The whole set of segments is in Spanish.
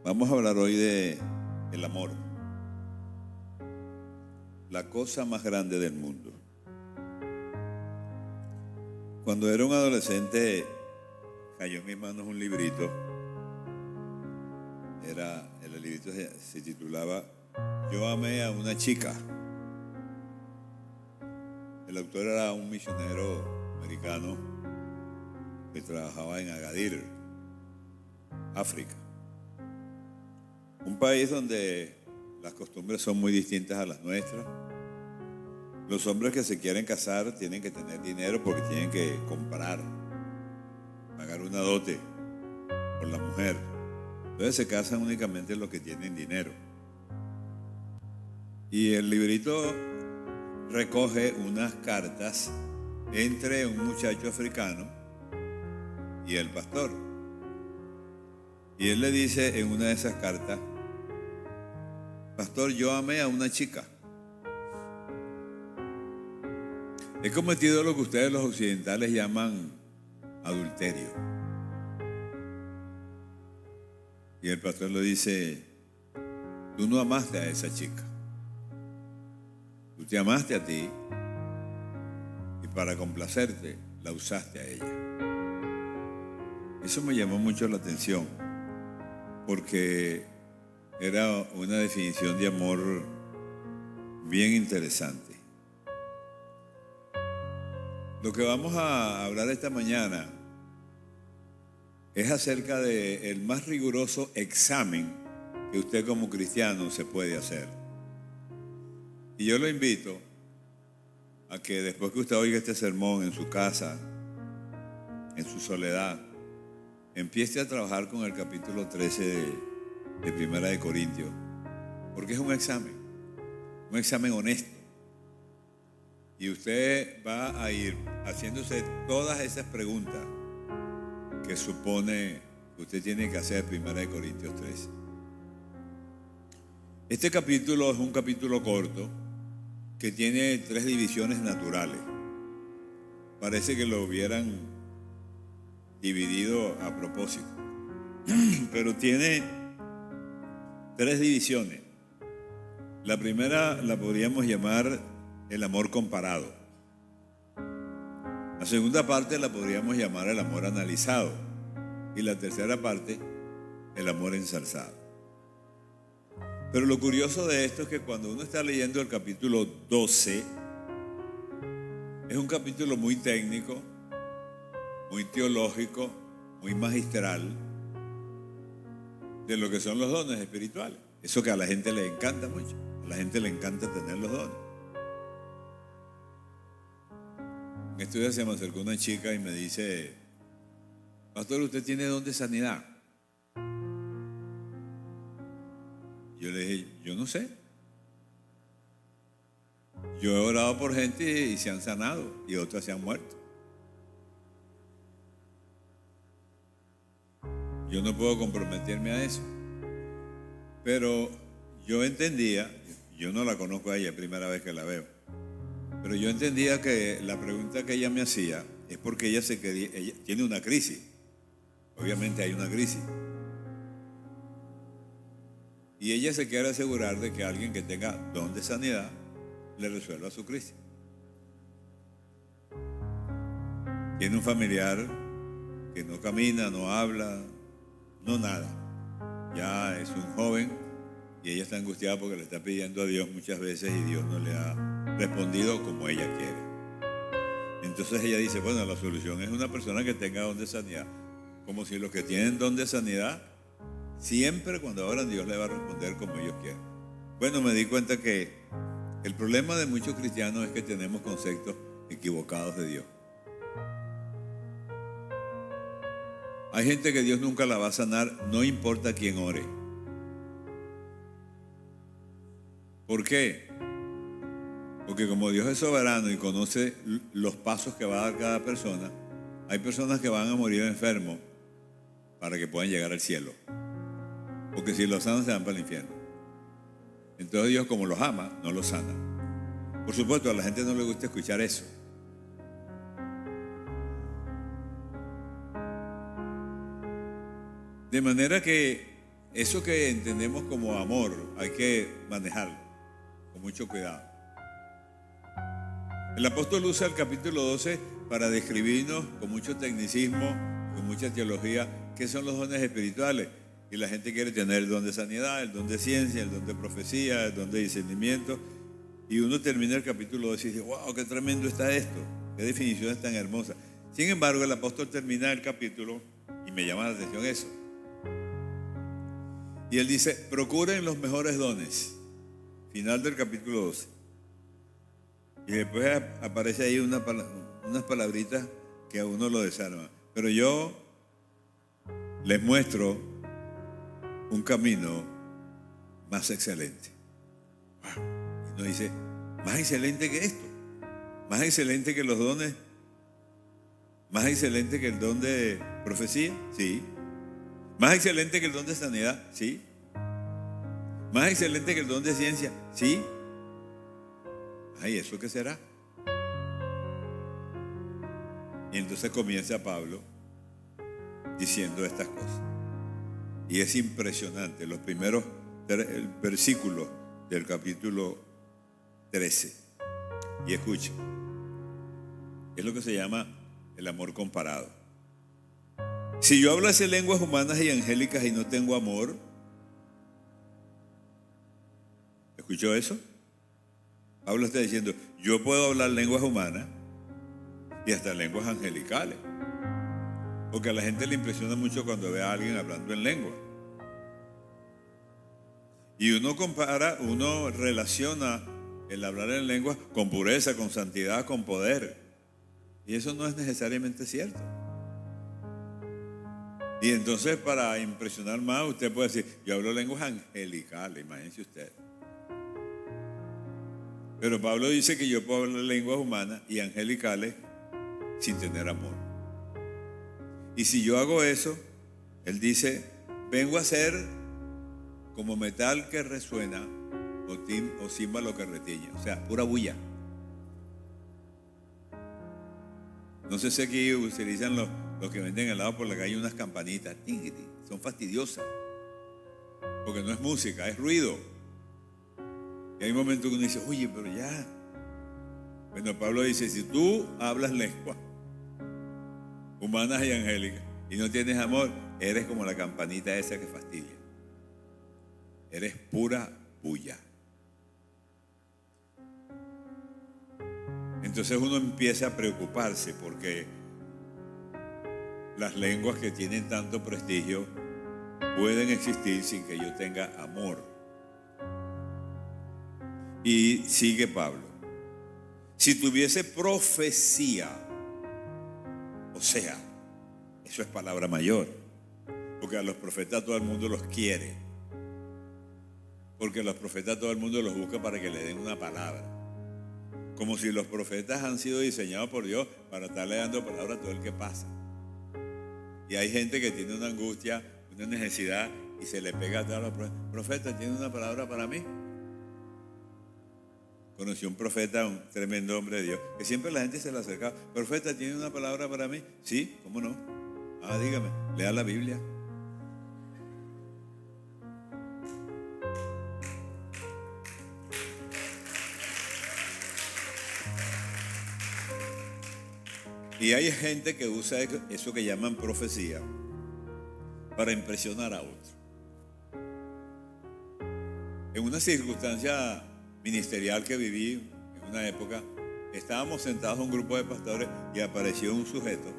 Vamos a hablar hoy de el amor, la cosa más grande del mundo. Cuando era un adolescente, cayó en mis manos un librito. El librito se titulaba Yo amé a una chica. El autor era un misionero americano que trabajaba en Agadir, África. Un país donde las costumbres son muy distintas a las nuestras. Los hombres que se quieren casar tienen que tener dinero porque tienen que comprar, pagar una dote por la mujer. Entonces se casan únicamente los que tienen dinero. Y el librito recoge unas cartas entre un muchacho africano y el pastor. Y él le dice en una de esas cartas: Pastor, yo amé a una chica. He cometido lo que ustedes los occidentales llaman adulterio. Y el pastor le dice: tú no amaste a esa chica. Tú te amaste a ti y para complacerte la usaste a ella. Eso me llamó mucho la atención porque era una definición de amor bien interesante. Lo que vamos a hablar esta mañana es acerca del más riguroso examen que usted como cristiano se puede hacer. Y yo lo invito a que después que usted oiga este sermón en su casa, en su soledad, empiece a trabajar con el capítulo 13 de Primera de Corintios, porque es un examen honesto. Y usted va a ir haciéndose todas esas preguntas que supone que usted tiene que hacer Primera de Corintios 13. Este capítulo es un capítulo corto que tiene 3 divisiones naturales. Parece que lo hubieran dividido a propósito, pero tiene 3 divisiones. La primera la podríamos llamar el amor comparado. La segunda parte la podríamos llamar el amor analizado. Y la tercera parte, el amor ensalzado. Pero lo curioso de esto es que cuando uno está leyendo el capítulo 12, es un capítulo muy técnico, muy teológico, muy magistral de lo que son los dones espirituales. Eso que a la gente le encanta mucho. A la gente le encanta tener los dones. En estos días se me acercó una chica y me dice: Pastor, ¿usted tiene don de sanidad? Yo le dije: yo no sé. Yo he orado por gente y se han sanado y otras se han muerto. Yo no puedo comprometerme a eso. Pero yo entendía, yo no la conozco a ella, es la primera vez que la veo, pero yo entendía que la pregunta que ella me hacía es porque ella tiene una crisis. Obviamente hay una crisis. Y ella se quiere asegurar de que alguien que tenga don de sanidad le resuelva su crisis. Tiene un familiar que no camina, no habla, no nada. Ya es un joven y ella está angustiada porque le está pidiendo a Dios muchas veces y Dios no le ha respondido como ella quiere. Entonces ella dice: bueno, la solución es una persona que tenga don de sanidad. Como si los que tienen don de sanidad, siempre cuando oran, Dios le va a responder como ellos quieren. Bueno, me di cuenta que el problema de muchos cristianos es que tenemos conceptos equivocados de Dios. Hay gente que Dios nunca la va a sanar, no importa quién ore. ¿Por qué? Porque como Dios es soberano y conoce los pasos que va a dar cada persona, hay personas que van a morir enfermos para que puedan llegar al cielo. Porque si los sanan se van para el infierno. Entonces Dios, como los ama, no los sana. Por supuesto, a la gente no le gusta escuchar eso. De manera que Eso que entendemos como amor hay que manejarlo con mucho cuidado. El apóstol usa el capítulo 12 para describirnos con mucho tecnicismo, con mucha teología, qué son los dones espirituales. Y la gente quiere tener el don de sanidad, el don de ciencia, el don de profecía, el don de discernimiento. Y uno termina el capítulo 12 y dice, wow, qué tremendo está esto, qué definiciones tan hermosas. Sin embargo, el apóstol termina el capítulo y me llama la atención eso. Y él dice, procuren los mejores dones. Final del capítulo 12. Y después aparece ahí unas palabritas que a uno lo desarman. Pero yo les muestro un camino más excelente. Wow. Y uno dice, más excelente que esto, más excelente que los dones, más excelente que el don de profecía, sí. Más excelente que el don de sanidad, sí. Más excelente que el don de ciencia, sí. Ay, ¿eso qué será? Y entonces comienza Pablo diciendo estas cosas. Y es impresionante, los primeros versículos del capítulo 13. Y escuchen, es lo que se llama el amor comparado. Si yo hablase lenguas humanas y angélicas y no tengo amor, ¿escuchó eso? Pablo está diciendo, yo puedo hablar lenguas humanas y hasta lenguas angelicales. Porque a la gente le impresiona mucho cuando ve a alguien hablando en lengua. Y uno compara, uno relaciona el hablar en lengua con pureza, con santidad, con poder. Y eso no es necesariamente cierto. Y entonces para impresionar más, usted puede decir, yo hablo lenguas angelicales, imagínense usted. Pero Pablo dice que yo puedo hablar lenguas humanas y angelicales sin tener amor. Y si yo hago eso, él dice, vengo a ser como metal que resuena o címbalo que retiñe. O sea, pura bulla. No sé si aquí utilizan los que venden helado por la calle unas campanitas. Son fastidiosas. Porque no es música, es ruido. Y hay momentos que uno dice, oye, pero ya. Bueno, Pablo dice, si tú hablas lenguas humanas y angélicas y no tienes amor, eres como la campanita esa que fastidia. Eres pura bulla. Entonces uno empieza a preocuparse porque las lenguas que tienen tanto prestigio pueden existir sin que yo tenga amor. Y sigue Pablo. Si tuviese profecía, o sea, eso es palabra mayor, porque a los profetas todo el mundo los quiere, porque a los profetas todo el mundo los busca para que le den una palabra, como si los profetas han sido diseñados por Dios para estarle dando palabra a todo el que pasa. Y hay gente que tiene una angustia, una necesidad y se le pega a todos los profetas. Profeta, ¿tiene una palabra para mí? Conocí un profeta, un tremendo hombre de Dios, que siempre la gente se le acercaba. Profeta, ¿tiene una palabra para mí? Sí, ¿cómo no? Dígame, lea la Biblia. Y hay gente que usa eso que llaman profecía para impresionar a otros. En una circunstancia ministerial que viví en una época, estábamos sentados un grupo de pastores y apareció un sujeto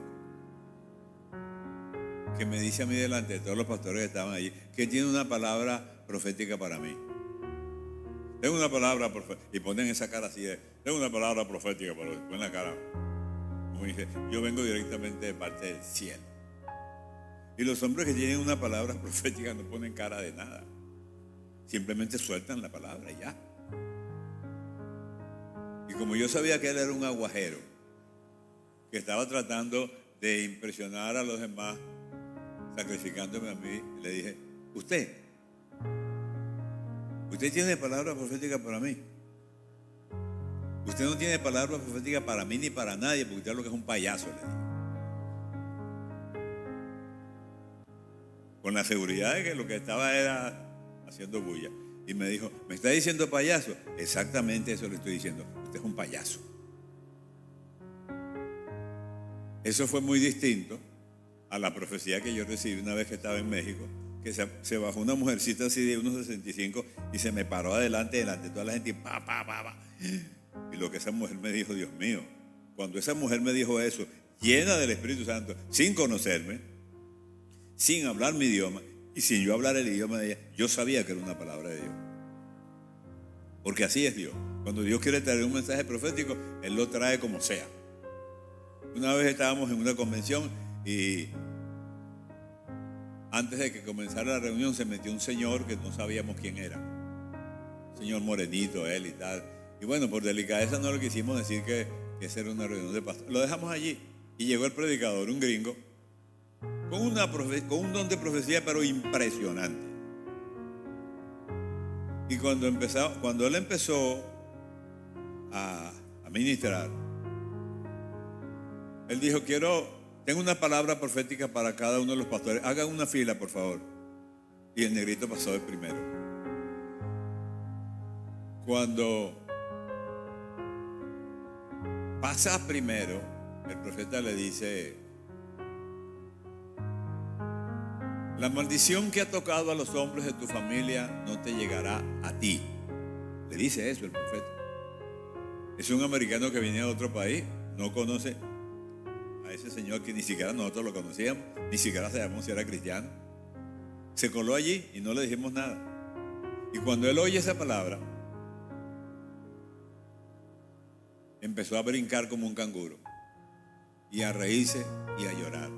que me dice a mí delante de todos los pastores que estaban allí que tiene una palabra profética para mí. Tengo una palabra profética. Y ponen esa cara así de, tengo una palabra profética para ponen la cara. Como dice, yo vengo directamente de parte del cielo. Y los hombres que tienen una palabra profética no ponen cara de nada. Simplemente sueltan la palabra y ya. Y como yo sabía que él era un aguajero, que estaba tratando de impresionar a los demás, sacrificándome a mí, le dije, usted tiene palabra profética para mí. Usted no tiene palabra profética para mí ni para nadie, porque usted es lo que es un payaso, le dije. con la seguridad de que lo que estaba era haciendo bulla. Y me dijo, ¿me está diciendo payaso? Exactamente eso le estoy diciendo. Usted es un payaso. Eso fue muy distinto a la profecía que yo recibí una vez que estaba en México, que se bajó una mujercita así de unos 65 y se me paró delante de toda la gente y pa. Y lo que esa mujer me dijo, Dios mío, cuando esa mujer me dijo eso, llena del Espíritu Santo, sin conocerme, sin hablar mi idioma y sin yo hablar el idioma de ella, yo sabía que era una palabra de Dios. Porque así es Dios. Cuando Dios quiere traer un mensaje profético, Él lo trae como sea. Una vez estábamos en una convención y antes de que comenzara la reunión se metió un señor que no sabíamos quién era. Señor morenito, él y tal. Y bueno, por delicadeza no le quisimos decir que esa era una reunión de pastor. Lo dejamos allí y llegó el predicador, un gringo, con un don de profecía pero impresionante. Y cuando él empezó a ministrar, él dijo, tengo una palabra profética para cada uno de los pastores. Hagan una fila, por favor. Y el negrito pasó de primero. Cuando pasa primero, el profeta le dice, la maldición que ha tocado a los hombres de tu familia no te llegará a ti. Le dice eso el profeta. Es un americano que viene de otro país, no conoce a ese señor que ni siquiera nosotros lo conocíamos, ni siquiera sabíamos si era cristiano. Se coló allí y no le dijimos nada. Y cuando él oye esa palabra, empezó a brincar como un canguro y a reírse y a llorar.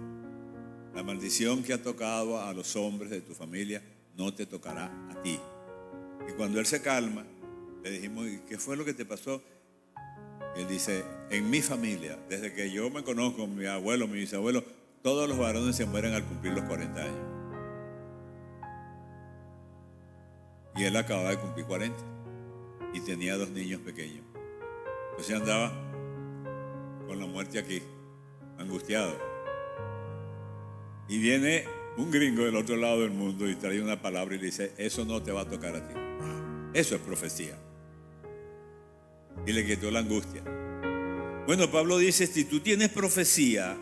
La maldición que ha tocado a los hombres de tu familia no te tocará a ti. Y cuando él se calma, le dijimos, ¿y qué fue lo que te pasó? Y él dice, en mi familia, desde que yo me conozco, mi abuelo, mi bisabuelo, todos los varones se mueren al cumplir los 40 años. Y él acababa de cumplir 40 y tenía 2 niños pequeños. Entonces andaba con la muerte aquí, angustiado. Y viene un gringo del otro lado del mundo y trae una palabra y le dice, eso no te va a tocar a ti. Eso es profecía. Y le quitó la angustia. Bueno, Pablo dice, si tú tienes profecía,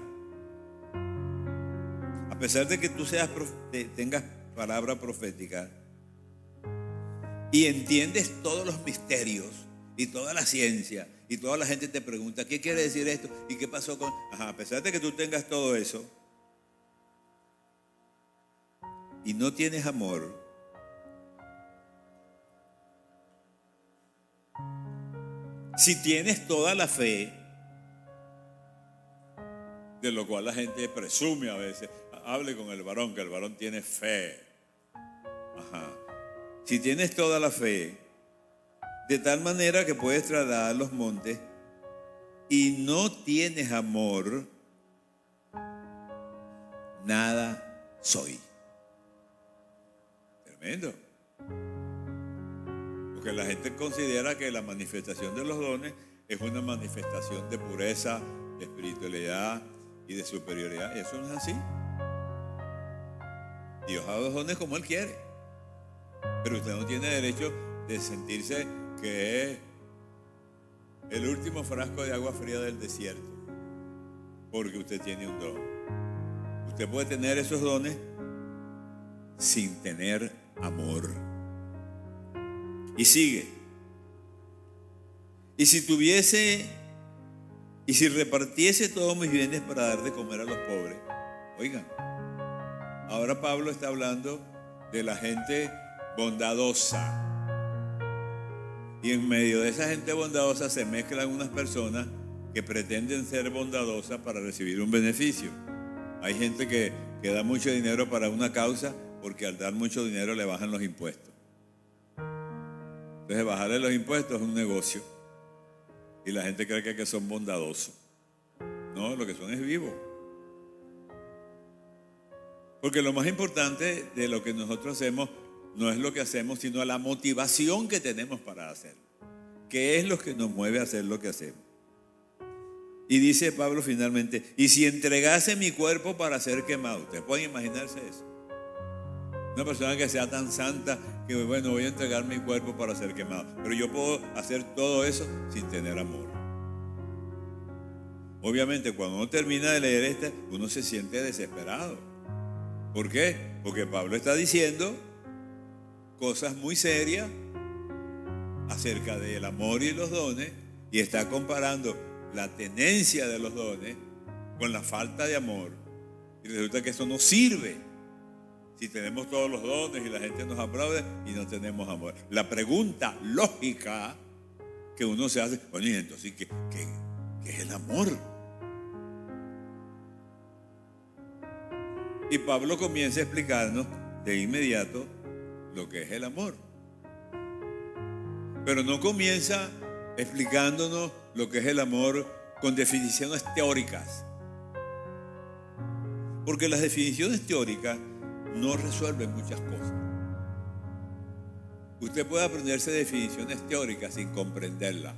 a pesar de que tú tengas palabra profética y entiendes todos los misterios y toda la ciencia y toda la gente te pregunta, ¿qué quiere decir esto? ¿Y qué pasó con...? A pesar de que tú tengas todo eso y no tienes amor, si tienes toda la fe, de lo cual la gente presume a veces, hable con el varón, que el varón tiene fe. Si tienes toda la fe, de tal manera que puedes trasladar los montes y no tienes amor, nada soy. Tremendo. Porque la gente considera que la manifestación de los dones es una manifestación de pureza, de espiritualidad y de superioridad. Y eso no es así. Dios da los dones como Él quiere. Pero usted no tiene derecho de sentirse que es el último frasco de agua fría del desierto porque usted tiene un don. Usted puede tener esos dones sin tener amor. Y sigue. Y si repartiese todos mis bienes para dar de comer a los pobres. Oigan, ahora Pablo está hablando de la gente bondadosa. Y en medio de esa gente bondadosa se mezclan unas personas que pretenden ser bondadosas para recibir un beneficio. Hay gente que da mucho dinero para una causa porque al dar mucho dinero le bajan los impuestos. Entonces bajarle los impuestos es un negocio. Y la gente cree que son bondadosos. No, lo que son es vivos. Porque lo más importante de lo que nosotros hacemos no es lo que hacemos, sino la motivación que tenemos para hacerlo. ¿Qué es lo que nos mueve a hacer lo que hacemos? Y dice Pablo finalmente, y si entregase mi cuerpo para ser quemado. ¿Ustedes pueden imaginarse eso? Una persona que sea tan santa que, bueno, voy a entregar mi cuerpo para ser quemado. Pero yo puedo hacer todo eso sin tener amor. Obviamente, cuando uno termina de leer uno se siente desesperado. ¿Por qué? Porque Pablo está diciendo cosas muy serias acerca del amor y los dones, y está comparando la tenencia de los dones con la falta de amor. Y resulta que eso no sirve si tenemos todos los dones y la gente nos aplaude y no tenemos amor. La pregunta lógica que uno se hace, bueno, y entonces, ¿qué es el amor? Y Pablo comienza a explicarnos de inmediato lo que es el amor. Pero no comienza explicándonos lo que es el amor con definiciones teóricas. Porque las definiciones teóricas no resuelven muchas cosas. Usted puede aprenderse definiciones teóricas sin comprenderlas.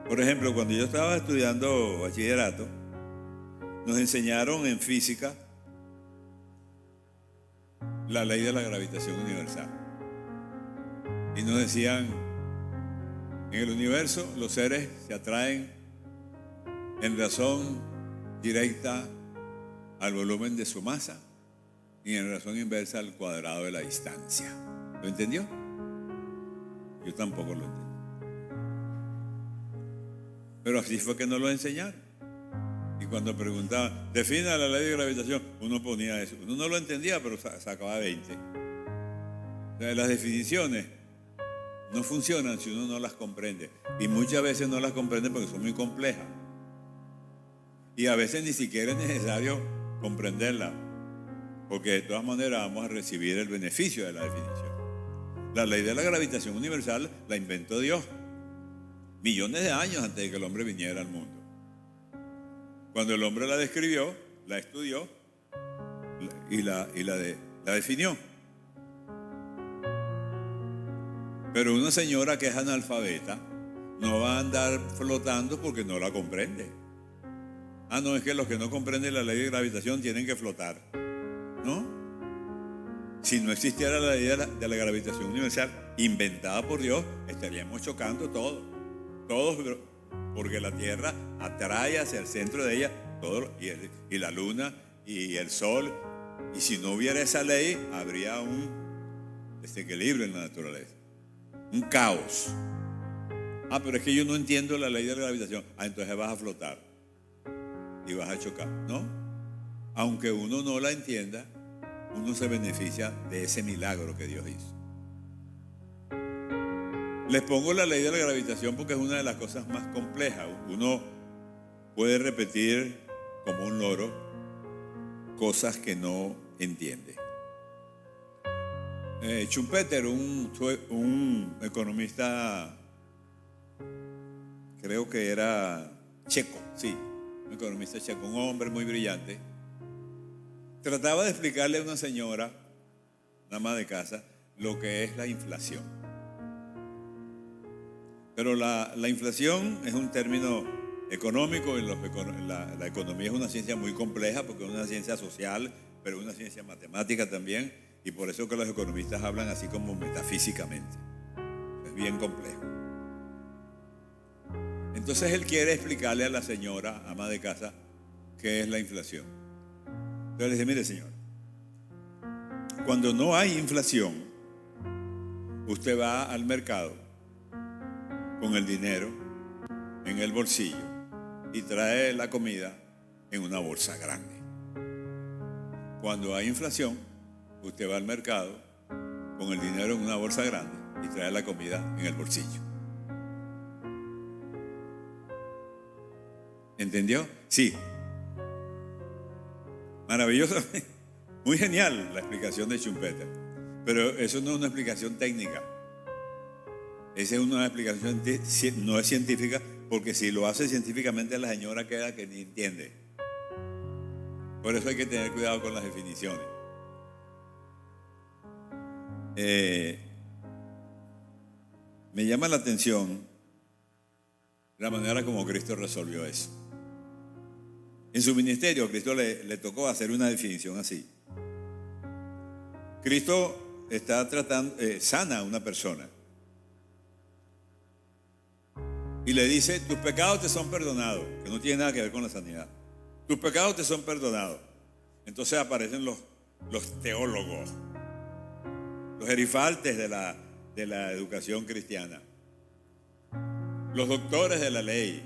Por ejemplo, cuando yo estaba estudiando bachillerato, nos enseñaron en física la ley de la gravitación universal. Y nos decían, en el universo los seres se atraen en razón directa al volumen de su masa y en razón inversa al cuadrado de la distancia. ¿Lo entendió? Yo tampoco lo entendí. Pero así fue que nos lo enseñaron. Y cuando preguntaban, defina la ley de gravitación, uno ponía eso. Uno no lo entendía, pero sacaba 20. O sea, las definiciones no funcionan si uno no las comprende. Y muchas veces no las comprende porque son muy complejas. Y a veces ni siquiera es necesario comprenderlas, porque de todas maneras vamos a recibir el beneficio de la definición. La ley de la gravitación universal la inventó Dios millones de años antes de que el hombre viniera al mundo. Cuando el hombre la describió, la estudió y la definió. Pero una señora que es analfabeta no va a andar flotando porque no la comprende. Ah, no, es que los que no comprenden la ley de gravitación tienen que flotar. ¿No? Si no existiera la ley de la gravitación universal inventada por Dios, estaríamos chocando todos, porque la Tierra atrae hacia el centro de ella todo, y la Luna y el Sol. Y si no hubiera esa ley, habría un desequilibrio en la naturaleza, un caos. Ah, pero es que yo no entiendo la ley de la gravitación. Ah, entonces vas a flotar y vas a chocar. No, aunque uno no la entienda, uno se beneficia de ese milagro que Dios hizo. Les pongo la ley de la gravitación porque es una de las cosas más complejas. Uno puede repetir como un loro cosas que no entiende. Schumpeter, un economista, creo que era checo, sí, un economista checo, un hombre muy brillante, trataba de explicarle a una señora, una ama de casa, lo que es la inflación. Pero la inflación es un término económico, la economía es una ciencia muy compleja porque es una ciencia social, pero es una ciencia matemática también, y por eso que los economistas hablan así como metafísicamente. Es bien complejo. Entonces él quiere explicarle a la señora, ama de casa, qué es la inflación. Entonces le dice, mire señor, cuando no hay inflación, usted va al mercado con el dinero en el bolsillo y trae la comida en una bolsa grande. Cuando hay inflación, usted va al mercado con el dinero en una bolsa grande y trae la comida en el bolsillo. ¿Entendió? Sí. Maravilloso. Muy genial la explicación de Schumpeter. Pero eso no es una explicación técnica. Esa es una explicación, no es científica, porque si lo hace científicamente la señora queda que ni entiende. Por eso hay que tener cuidado con las definiciones. Me llama la atención la manera como Cristo resolvió eso. En su ministerio, Cristo le tocó hacer una definición así. Cristo está tratando, sana a una persona y le dice: tus pecados te son perdonados, que no tiene nada que ver con la sanidad. Tus pecados te son perdonados. Entonces aparecen los teólogos, los gerifaltes de la educación cristiana, los doctores de la ley,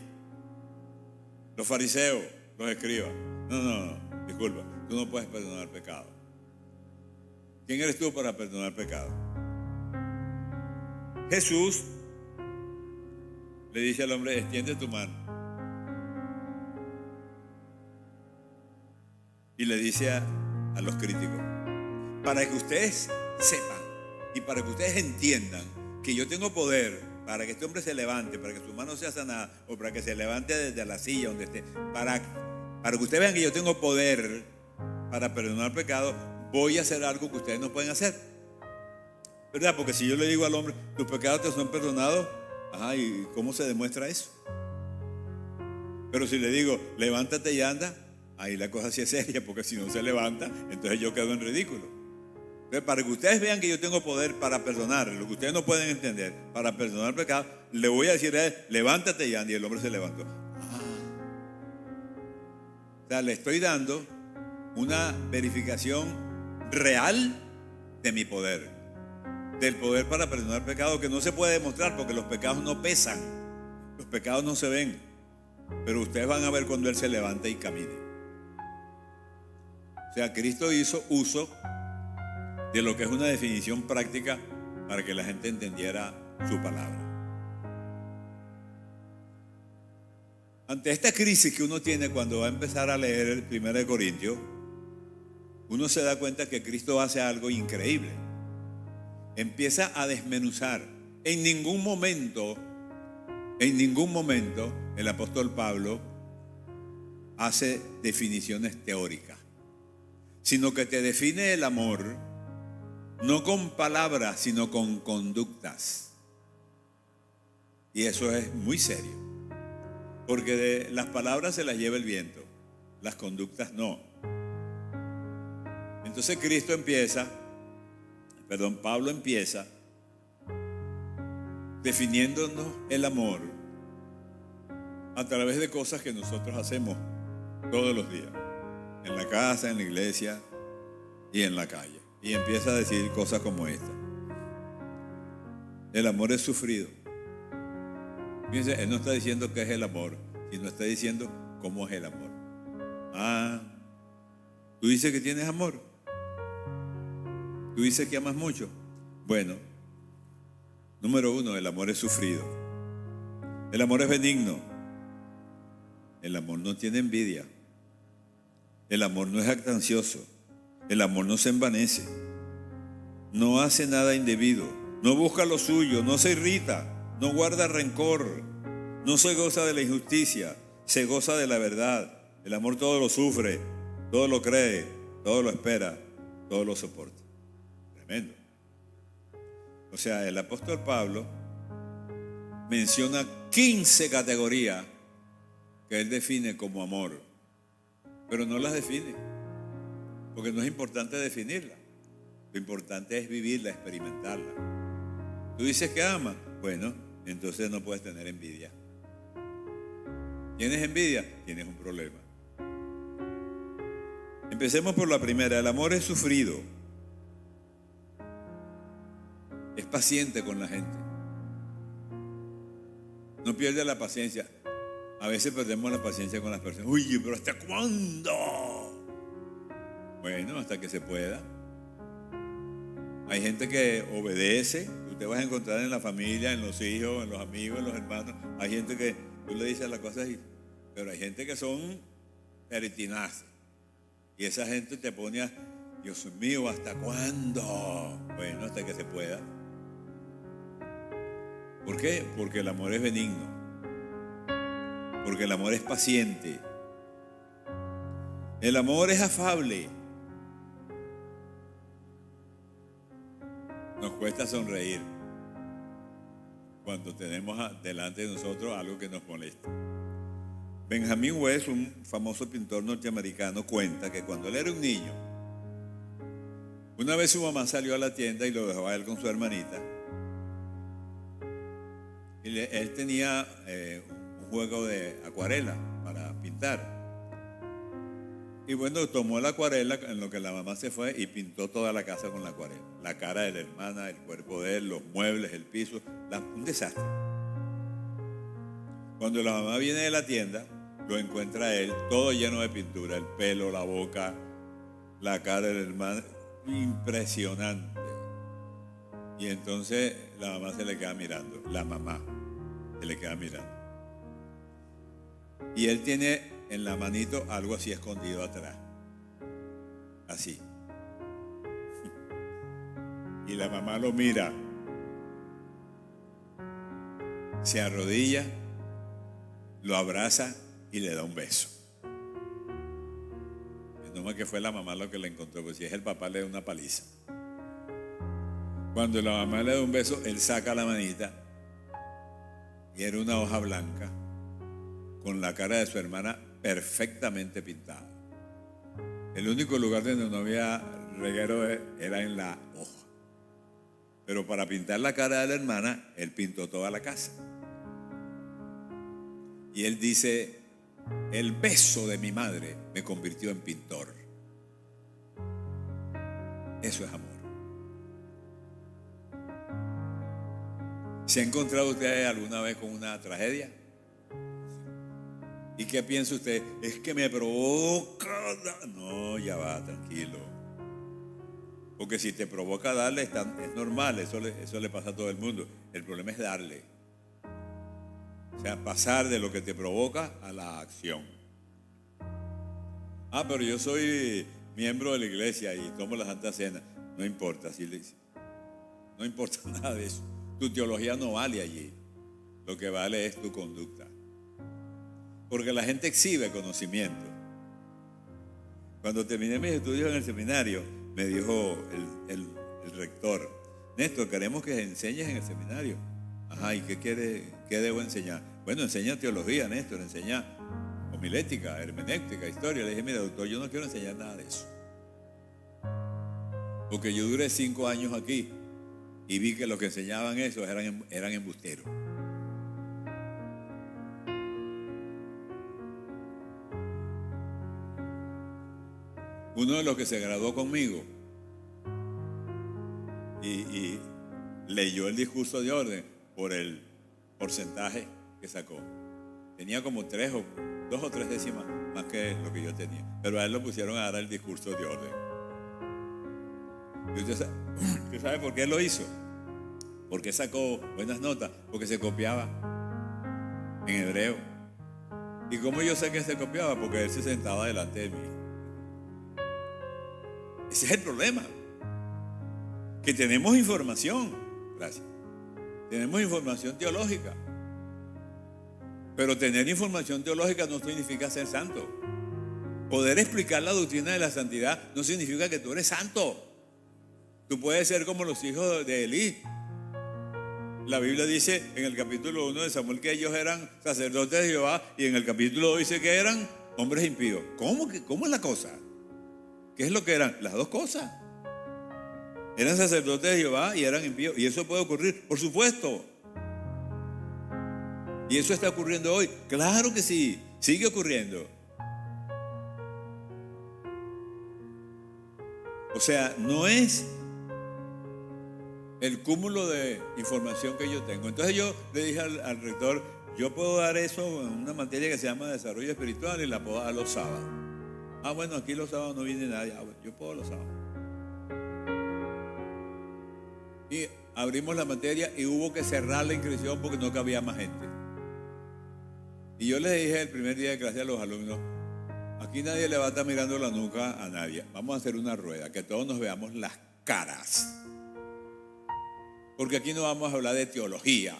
los fariseos, los escribas. No, disculpa, tú no puedes perdonar pecado. ¿Quién eres tú para perdonar pecado? Jesús le dice al hombre: extiende tu mano. Y le dice a los críticos: para que ustedes sepan y para que ustedes entiendan que yo tengo poder para que este hombre se levante, para que su mano sea sanada, o para que se levante desde la silla donde esté, para que ustedes vean que yo tengo poder para perdonar pecado, voy a hacer algo que ustedes no pueden hacer, ¿verdad? Porque si yo le digo al hombre: tus pecados te son perdonados, ¿y cómo se demuestra eso? Pero si le digo: levántate y anda, ahí la cosa sí es seria, porque si no se levanta, entonces yo quedo en ridículo. Entonces, para que ustedes vean que yo tengo poder para perdonar lo que ustedes no pueden entender, para perdonar pecado, le voy a decir a él: levántate y anda. Y el hombre se levantó. O sea, le estoy dando una verificación real de mi poder, del poder para perdonar pecado, que no se puede demostrar porque los pecados no pesan, los pecados no se ven, pero ustedes van a ver cuando él se levante y camine. O sea, Cristo hizo uso de lo que es una definición práctica para que la gente entendiera su palabra. Ante esta crisis que uno tiene cuando va a empezar a leer el 1 Corintios, uno se da cuenta que Cristo hace algo increíble. Empieza a desmenuzar. En ningún momento el apóstol Pablo hace definiciones teóricas, sino que te define el amor no con palabras, sino con conductas. Y eso es muy serio, porque de las palabras se las lleva el viento, las conductas no. Entonces Pablo empieza definiéndonos el amor a través de cosas que nosotros hacemos todos los días, en la casa, en la iglesia y en la calle. Y empieza a decir cosas como esta: el amor es sufrido. Fíjense, él no está diciendo qué es el amor, sino está diciendo cómo es el amor. ¿Tú dices que tienes amor? ¿Tú dices que amas mucho? Bueno, número 1, el amor es sufrido. El amor es benigno. El amor no tiene envidia. El amor no es jactancioso. El amor no se envanece. No hace nada indebido. No busca lo suyo. No se irrita. No guarda rencor. No se goza de la injusticia. Se goza de la verdad. El amor todo lo sufre, todo lo cree, todo lo espera, todo lo soporta. Tremendo. O sea, el apóstol Pablo menciona 15 categorías que él define como amor, pero no las define, porque no es importante definirla. Lo importante es vivirla, experimentarla. Tú dices que amas, bueno, entonces no puedes tener envidia. ¿Tienes envidia? Tienes un problema. Empecemos por la primera. El amor es sufrido. Es paciente con la gente. No pierde la paciencia. A veces perdemos la paciencia con las personas. Oye, pero ¿hasta cuándo? Bueno, hasta que se pueda. Hay gente que obedece. Tú te vas a encontrar en la familia, en los hijos, en los amigos, en los hermanos. Hay gente que tú le dices las cosas, pero hay gente que son peritinazos. Y esa gente te pone a: Dios mío, ¿hasta cuándo? Bueno, hasta que se pueda. ¿Por qué? Porque el amor es benigno. Porque el amor es paciente. El amor es afable. Nos cuesta sonreír cuando tenemos delante de nosotros algo que nos molesta. Benjamin West, un famoso pintor norteamericano, cuenta que cuando él era un niño, Una vez su mamá salió a la tienda y lo dejó a él con su hermanita. Y él tenía un juego de acuarela para pintar. Y bueno, tomó la acuarela en lo que la mamá se fue y pintó toda la casa con la acuarela. La cara de la hermana, el cuerpo de él, los muebles, el piso, un desastre. Cuando la mamá viene de la tienda, lo encuentra él todo lleno de pintura, el pelo, la boca, la cara de la hermana, impresionante. Y entonces la mamá se le queda mirando, la mamá se le queda mirando. Y él tiene en la manito algo así escondido atrás, así. Y la mamá lo mira, se arrodilla, lo abraza y le da un beso. No más que fue la mamá lo que le encontró, porque si es el papá le da una paliza. Cuando la mamá le da un beso, él saca la manita y era una hoja blanca con la cara de su hermana perfectamente pintada. El único lugar donde no había reguero era en la hoja. Pero para pintar la cara de la hermana, él pintó toda la casa. Y él dice, el beso de mi madre me convirtió en pintor. Eso es amor. ¿Se ha encontrado usted alguna vez con una tragedia? ¿Y qué piensa usted? Es que me provoca. No, ya va, tranquilo. Porque si te provoca darle, es normal, eso le pasa a todo el mundo. El problema es darle. O sea, pasar de lo que te provoca a la acción. Pero yo soy miembro de la iglesia y tomo la Santa Cena. No importa, así le dice. No importa nada de eso. Tu teología no vale allí. Lo que vale es tu conducta. Porque la gente exhibe conocimiento. Cuando terminé mis estudios en el seminario, me dijo el rector, Néstor, queremos que enseñes en el seminario. Ajá, ¿y qué debo enseñar? Bueno, enseña teología, Néstor, enseña homilética, hermenéutica, historia. Le dije, mira, doctor, yo no quiero enseñar nada de eso. Porque yo duré 5 años aquí y vi que los que enseñaban eso eran embusteros. Uno de los que se graduó conmigo y leyó el discurso de orden por el porcentaje que sacó. Tenía como 2 o 3 décimas más que lo que yo tenía. Pero a él lo pusieron a dar el discurso de orden. Y usted sabe por qué él lo hizo. Porque sacó buenas notas, porque se copiaba en hebreo. ¿Y cómo yo sé que se copiaba? Porque él se sentaba delante de mí. Ese es el problema. Que tenemos información. Gracias. Tenemos información teológica. Pero tener información teológica no significa ser santo. Poder explicar la doctrina de la santidad no significa que tú eres santo. Tú puedes ser como los hijos de Elí. La Biblia dice en el capítulo 1 de Samuel que ellos eran sacerdotes de Jehová y en el capítulo 2 dice que eran hombres impíos. ¿Cómo es la cosa? ¿Qué es lo que eran? Las dos cosas. Eran sacerdotes de Jehová y eran impíos. Y eso puede ocurrir, por supuesto. ¿Y eso está ocurriendo hoy? Claro que sí, sigue ocurriendo. O sea, no es el cúmulo de información que yo tengo. Entonces yo le dije al rector, yo puedo dar eso en una materia que se llama desarrollo espiritual y la puedo dar los sábados. Bueno, aquí los sábados no viene nadie. Bueno, yo puedo los sábados. Y abrimos la materia y hubo que cerrar la inscripción porque no cabía más gente. Y yo les dije el primer día de clase a los alumnos, aquí nadie le va a estar mirando la nuca a nadie. Vamos a hacer una rueda, que todos nos veamos las caras. Porque aquí no vamos a hablar de teología.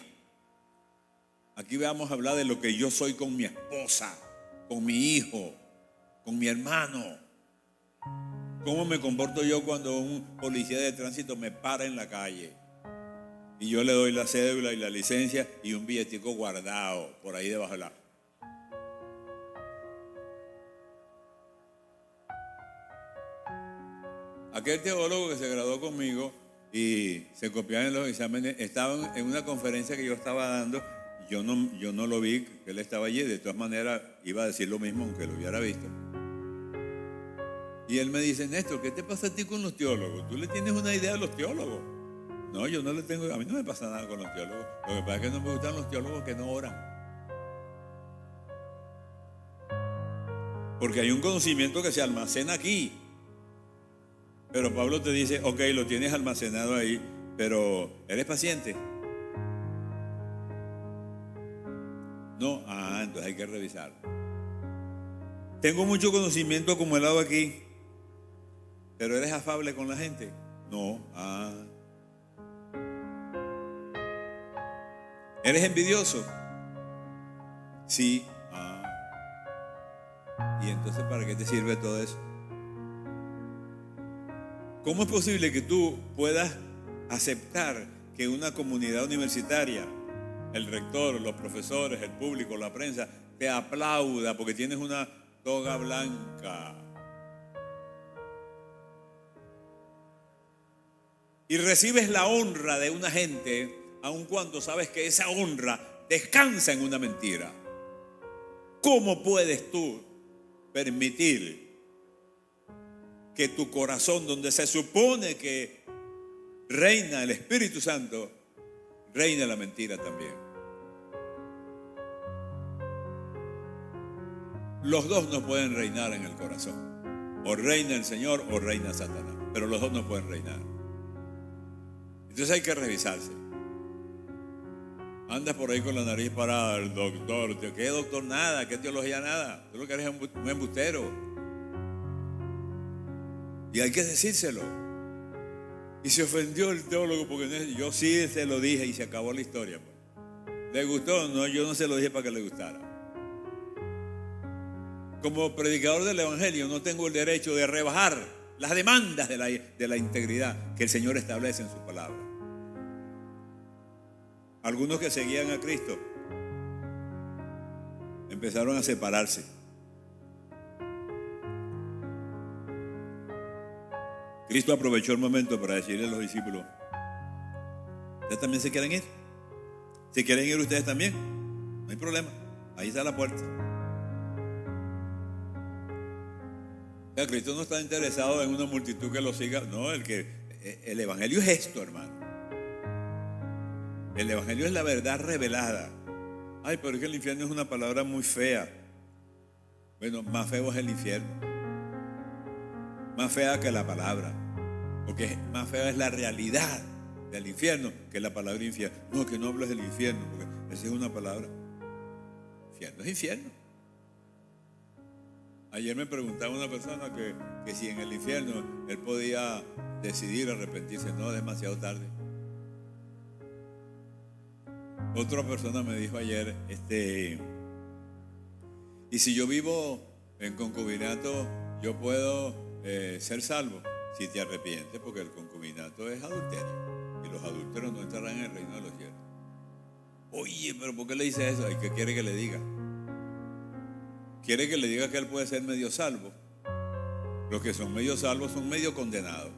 Aquí vamos a hablar de lo que yo soy con mi esposa, con mi hijo, con mi hermano. ¿Cómo me comporto yo cuando un policía de tránsito me para en la calle? Y yo le doy la cédula y la licencia y un billetico guardado por ahí debajo de la... Aquel teólogo que se graduó conmigo y se copiaba en los exámenes, estaba en una conferencia que yo estaba dando. Yo no lo vi, que él estaba allí. De todas maneras, iba a decir lo mismo aunque lo hubiera visto. Y él me dice: Néstor, ¿qué te pasa a ti con los teólogos? ¿Tú le tienes una idea a los teólogos? No, yo no le tengo, a mí no me pasa nada con los teólogos. Lo que pasa es que no me gustan los teólogos que no oran. Porque hay un conocimiento que se almacena aquí. Pero Pablo te dice: ok, lo tienes almacenado ahí, pero ¿eres paciente? No, entonces hay que revisar. Tengo mucho conocimiento como el lado aquí, pero ¿eres afable con la gente? No, ¿Eres envidioso? Sí, ¿Y entonces para qué te sirve todo eso? ¿Cómo es posible que tú puedas aceptar que una comunidad universitaria, el rector, los profesores, el público, la prensa, te aplauda porque tienes una toga blanca? Y recibes la honra de una gente, aun cuando sabes que esa honra descansa en una mentira. ¿Cómo puedes tú permitir que tu corazón, donde se supone que reina el Espíritu Santo, reina la mentira también? Los dos no pueden reinar en el corazón. O reina el Señor o reina Satanás, pero los dos no pueden reinar. Entonces hay que revisarse. Andas por ahí con la nariz parada, el doctor. ¿Qué doctor? Nada. ¿Qué teología? Nada. Tú lo que eres es un embustero. Y hay que decírselo. Y se ofendió el teólogo porque yo sí se lo dije y se acabó la historia. ¿Le gustó? No, yo no se lo dije para que le gustara. Como predicador del Evangelio no tengo el derecho de rebajar las demandas de la integridad que el Señor establece en su palabra. Algunos que seguían a Cristo empezaron a separarse. Cristo aprovechó el momento para decirle a los discípulos: ¿ustedes también se quieren ir? ¿Se quieren ir ustedes también? No hay problema, ahí está la puerta. O sea, Cristo no está interesado en una multitud que lo siga. No, el Evangelio es esto, hermano. El Evangelio es la verdad revelada. Ay, pero es que el infierno es una palabra muy fea. Bueno, más feo es el infierno. Más fea que la palabra. Porque más fea es la realidad del infierno que la palabra infierno. No, que no hables del infierno, porque esa es una palabra. Infierno es infierno. Ayer me preguntaba una persona que si en el infierno él podía decidir arrepentirse. No, es demasiado tarde. Otra persona me dijo ayer, y si yo vivo en concubinato, yo puedo ser salvo si te arrepientes, porque el concubinato es adulterio y los adúlteros no entrarán en el reino de los cielos. Oye, pero ¿por qué le dice eso? ¿Y qué quiere que le diga? ¿Quiere que le diga que él puede ser medio salvo? Los que son medio salvos son medio condenados.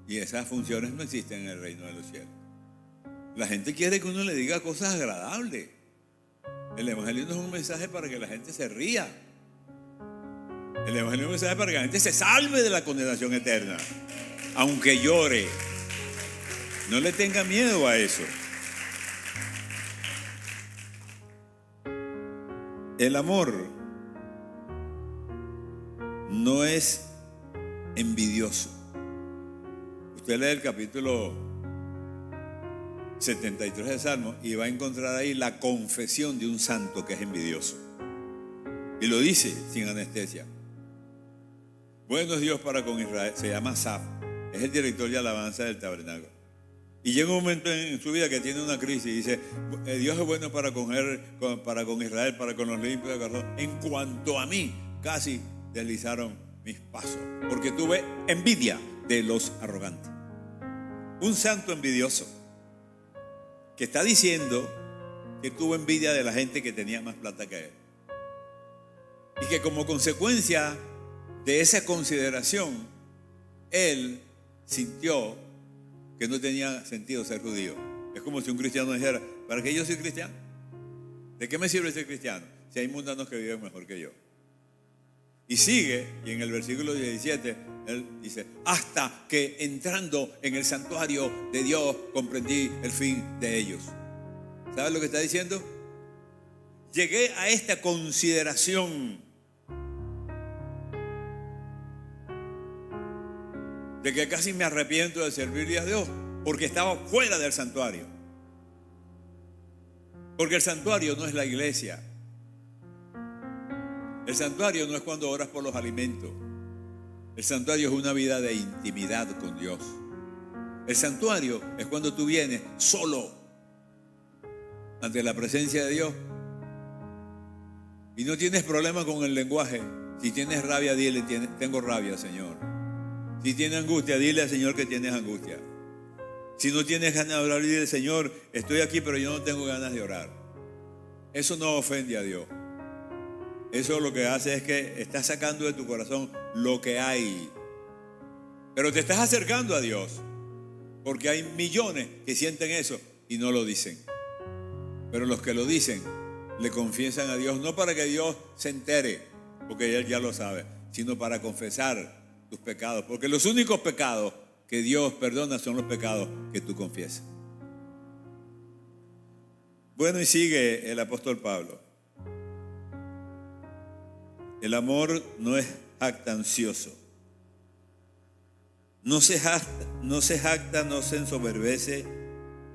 Y esas funciones no existen en el reino de los cielos. La gente quiere que uno le diga cosas agradables. El Evangelio no es un mensaje para que la gente se ría. El Evangelio es un mensaje para que la gente se salve de la condenación eterna, aunque llore. No le tenga miedo a eso. El amor no es envidioso. Usted lee el capítulo 73 de Salmo y va a encontrar ahí la confesión de un santo que es envidioso. Y lo dice sin anestesia. Bueno es Dios para con Israel. Se llama Asaf. Es el director de alabanza del tabernáculo. Y llega un momento en su vida que tiene una crisis y dice: Dios es bueno para con Israel, para con los limpios de corazón. En cuanto a mí, casi deslizaron mis pasos, porque tuve envidia de los arrogantes. Un santo envidioso que está diciendo que tuvo envidia de la gente que tenía más plata que él. Y que como consecuencia de esa consideración él sintió que no tenía sentido ser judío. Es como si un cristiano dijera, ¿para qué yo soy cristiano? ¿De qué me sirve ser cristiano si hay mundanos que viven mejor que yo? Y sigue, y en el versículo 17, él dice, hasta que entrando en el santuario de Dios comprendí el fin de ellos. ¿Sabes lo que está diciendo? Llegué a esta consideración de que casi me arrepiento de servirle a Dios porque estaba fuera del santuario. Porque el santuario no es la iglesia. El santuario no es cuando oras por los alimentos. El santuario es una vida de intimidad con Dios. El santuario es cuando tú vienes solo ante la presencia de Dios y no tienes problema con el lenguaje. Si tienes rabia, dile, tengo rabia, Señor. Si tienes angustia, dile al Señor que tienes angustia. Si no tienes ganas de orar, dile, Señor, estoy aquí pero yo no tengo ganas de orar. Eso no ofende a Dios. Eso lo que hace es que estás sacando de tu corazón lo que hay. Pero te estás acercando a Dios. Porque hay millones que sienten eso y no lo dicen. Pero los que lo dicen le confiesan a Dios, no para que Dios se entere, porque Él ya lo sabe, sino para confesar tus pecados. Porque los únicos pecados que Dios perdona son los pecados que tú confiesas. Bueno, y sigue el apóstol Pablo. El amor no es jactancioso. No se jacta, no se ensoberbece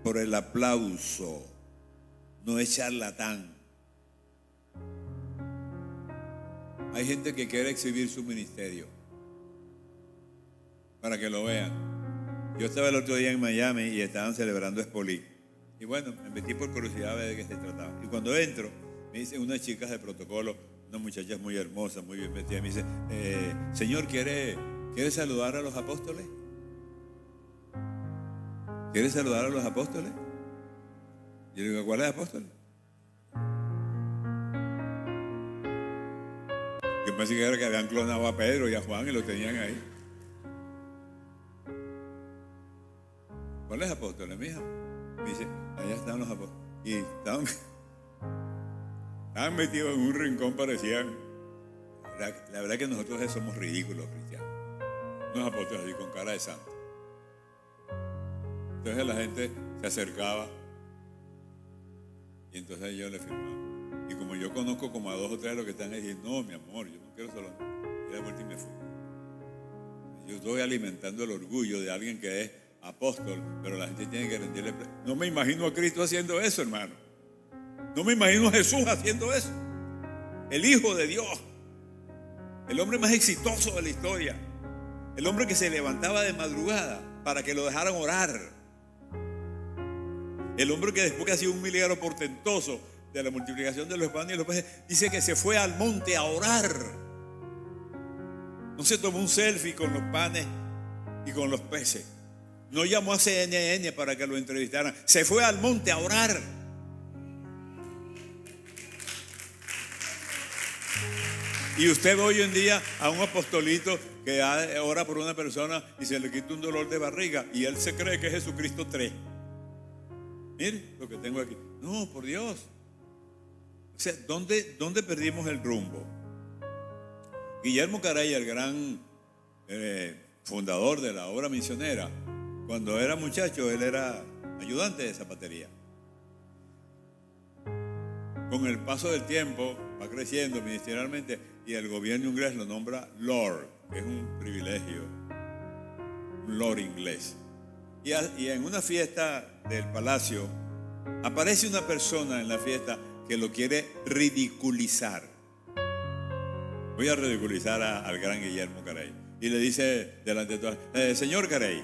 por el aplauso. No es charlatán. Hay gente que quiere exhibir su ministerio para que lo vean. Yo estaba el otro día en Miami y estaban celebrando Espolí. Y bueno, me metí por curiosidad a ver de qué se trataba. Y cuando entro, me dicen unas chicas de protocolo, unas muchachas muy hermosas, muy bien vestidas, me dicen, Señor, ¿quiere saludar a los apóstoles? ¿Quiere saludar a los apóstoles? Yo le digo, ¿cuáles apóstoles? Yo pensé que era que habían clonado a Pedro y a Juan y lo tenían ahí. ¿Cuáles apóstoles, mija? Me dice, allá están los apóstoles. Y estaban metidos en un rincón, parecían. La verdad que nosotros somos ridículos, cristianos. Unos apóstoles así con cara de santo. Entonces la gente se acercaba y entonces yo le firmaba. Y como yo conozco como a 2 o 3 de los que están ahí, dije, no, mi amor, yo no quiero solo. Y de vuelta y me fui. Yo estoy alimentando el orgullo de alguien que es apóstol, pero la gente tiene que rendirle. No me imagino a Cristo haciendo eso, hermano. No me imagino a Jesús haciendo eso. El Hijo de Dios, el hombre más exitoso de la historia, el hombre que se levantaba de madrugada para que lo dejaran orar, el hombre que después que hacía un milagro portentoso de la multiplicación de los panes y los peces, dice que se fue al monte a orar. No se tomó un selfie con los panes y con los peces. No llamó a CNN para que lo entrevistaran. Se fue al monte a orar. Y usted ve hoy en día a un apostolito que ora por una persona y se le quita un dolor de barriga y él se cree que es Jesucristo 3. Mire lo que tengo aquí. No, por Dios. O sea, ¿dónde perdimos el rumbo? Guillermo Caray, el gran fundador de la obra misionera, cuando era muchacho, él era ayudante de zapatería. Con el paso del tiempo, va creciendo ministerialmente y el gobierno inglés lo nombra Lord, que es un privilegio, un Lord inglés. Y en una fiesta del palacio, aparece una persona en la fiesta que lo quiere ridiculizar. Voy a ridiculizar al gran Guillermo Caray. Y le dice delante de todos, señor Caray,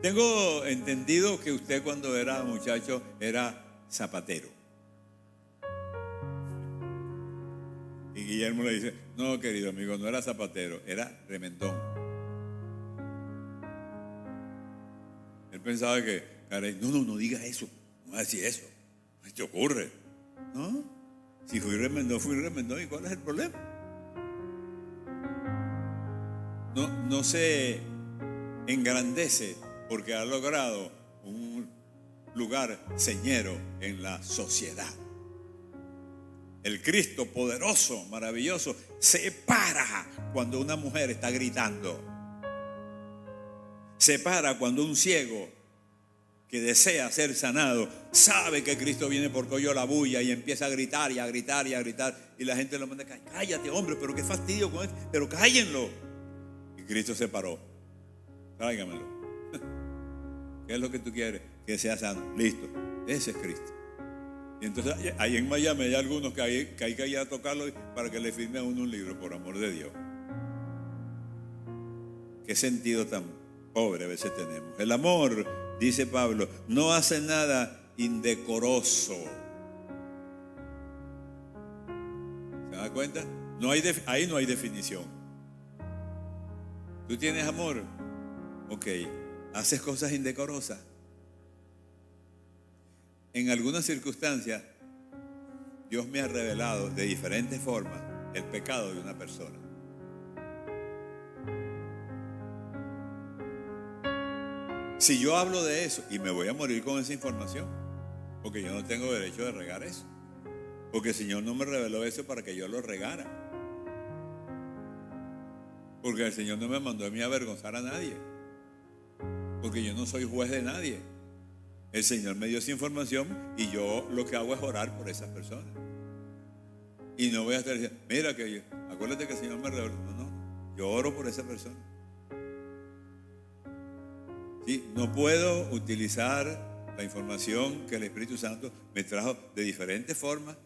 tengo entendido que usted cuando era muchacho era zapatero. Y Guillermo le dice, no, querido amigo, no era zapatero, era remendón. Él pensaba que, Caray, no diga eso, no decir eso, no se te ocurre. No, si fui remendón, ¿y cuál es el problema? no se engrandece porque ha logrado un lugar señero en la sociedad. El Cristo poderoso, maravilloso, se para cuando una mujer está gritando. Se para cuando un ciego que desea ser sanado sabe que Cristo viene porque oyó la bulla y empieza a gritar y a gritar y a gritar. Y la gente lo manda, cállate hombre, pero qué fastidio con esto, pero cállenlo. Y Cristo se paró. Tráigamelo. ¿Qué es lo que tú quieres? Que sea sano. Listo. Ese es Cristo. Y entonces ahí en Miami hay algunos que hay que ir a tocarlo para que le firme a uno un libro, por amor de Dios. Qué sentido tan pobre a veces tenemos. El amor, dice Pablo, no hace nada indecoroso. ¿Se da cuenta? Ahí no hay definición. ¿Tú tienes amor? Ok. ¿Haces cosas indecorosas? En algunas circunstancias, Dios me ha revelado de diferentes formas el pecado de una persona. Si yo hablo de eso y me voy a morir con esa información, porque yo no tengo derecho de regar eso, porque el Señor no me reveló eso para que yo lo regara, porque el Señor no me mandó a mí a avergonzar a nadie, porque yo no soy juez de nadie. El Señor me dio esa información y yo lo que hago es orar por esas personas. Y no voy a estar diciendo, mira que acuérdate que el Señor me reveló. No, yo oro por esa persona. ¿Sí? No puedo utilizar la información que el Espíritu Santo me trajo de diferentes formas,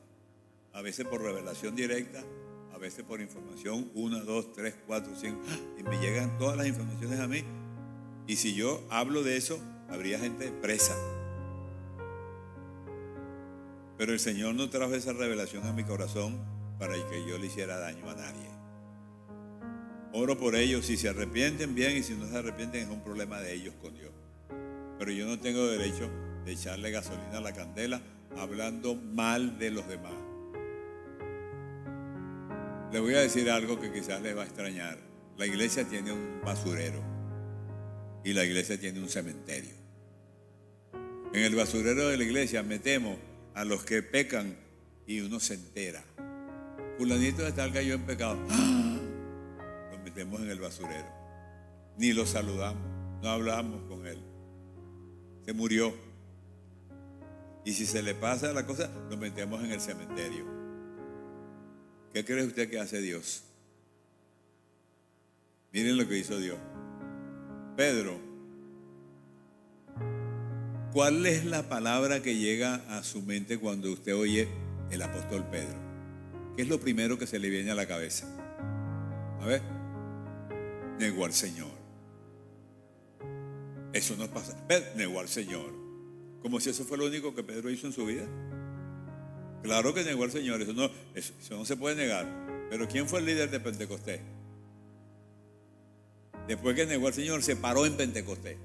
a veces por revelación directa, a veces por información 1, 2, 3, 4, 5, y me llegan todas las informaciones a mí. Y si yo hablo de eso, habría gente presa. Pero el Señor no trajo esa revelación a mi corazón para que yo le hiciera daño a nadie. Oro por ellos, si se arrepienten bien, y si no se arrepienten es un problema de ellos con Dios. Pero yo no tengo derecho de echarle gasolina a la candela hablando mal de los demás. Le voy a decir algo que quizás les va a extrañar. La iglesia tiene un basurero y la iglesia tiene un cementerio. En el basurero de la iglesia metemos a los que pecan y uno se entera. Fulanito de tal cayó en pecado. Lo metemos en el basurero. Ni lo saludamos, no hablamos con él. Se murió. Y si se le pasa la cosa, lo metemos en el cementerio. ¿Qué cree usted que hace Dios? Miren lo que hizo Dios. Pedro, ¿cuál es la palabra que llega a su mente cuando usted oye el apóstol Pedro? ¿Qué es lo primero que se le viene a la cabeza? A ver, negó al Señor. Eso no pasa. Pedro negó al Señor. Como si eso fue lo único que Pedro hizo en su vida. Claro que negó al Señor, eso no se puede negar. Pero ¿quién fue el líder de Pentecostés? Después que negó al Señor, se paró en Pentecostés.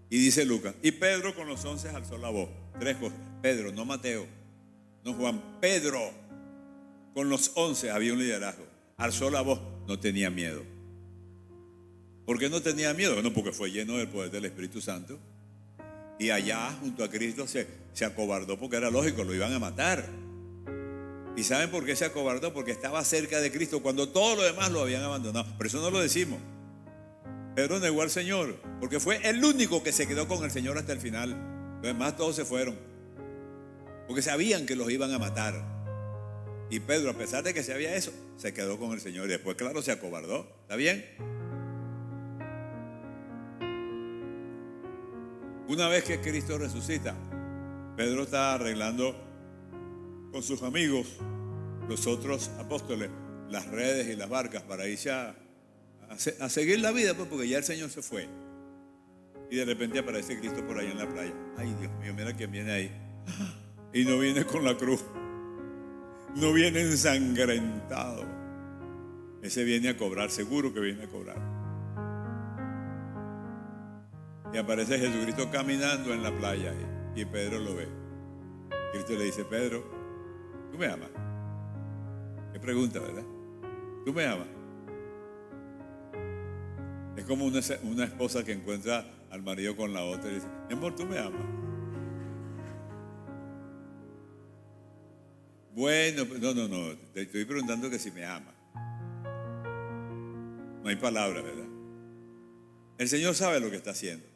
Y dice Lucas, y Pedro con los 11 alzó la voz. 3 cosas. Pedro, no Mateo, no Juan. Pedro con los 11 había un liderazgo. Alzó la voz, no tenía miedo. ¿Por qué no tenía miedo? No, porque fue lleno del poder del Espíritu Santo. Y allá junto a Cristo se acobardó porque era lógico, lo iban a matar. ¿Y saben por qué se acobardó? Porque estaba cerca de Cristo cuando todos los demás lo habían abandonado. Pero eso no lo decimos. Pedro negó al Señor porque fue el único que se quedó con el Señor hasta el final. Los demás todos se fueron porque sabían que los iban a matar. Y Pedro, a pesar de que sabía eso, se quedó con el Señor. Y después, claro, se acobardó. ¿Está bien? Una vez que Cristo resucita, Pedro está arreglando con sus amigos, los otros apóstoles, las redes y las barcas para irse a seguir la vida, pues, porque ya el Señor se fue. Y de repente aparece Cristo por ahí en la playa. Ay, Dios mío, mira quién viene ahí. Y no viene con la cruz, no viene ensangrentado. Ese viene a cobrar, seguro que viene a cobrar. Y aparece Jesucristo caminando en la playa y Pedro lo ve. Cristo le dice, Pedro, ¿tú me amas? Qué pregunta, ¿verdad? ¿Tú me amas? Es como una esposa que encuentra al marido con la otra y dice: mi amor, ¿tú me amas? Bueno, no, te estoy preguntando que si me ama. No hay palabra, ¿verdad? El Señor sabe lo que está haciendo.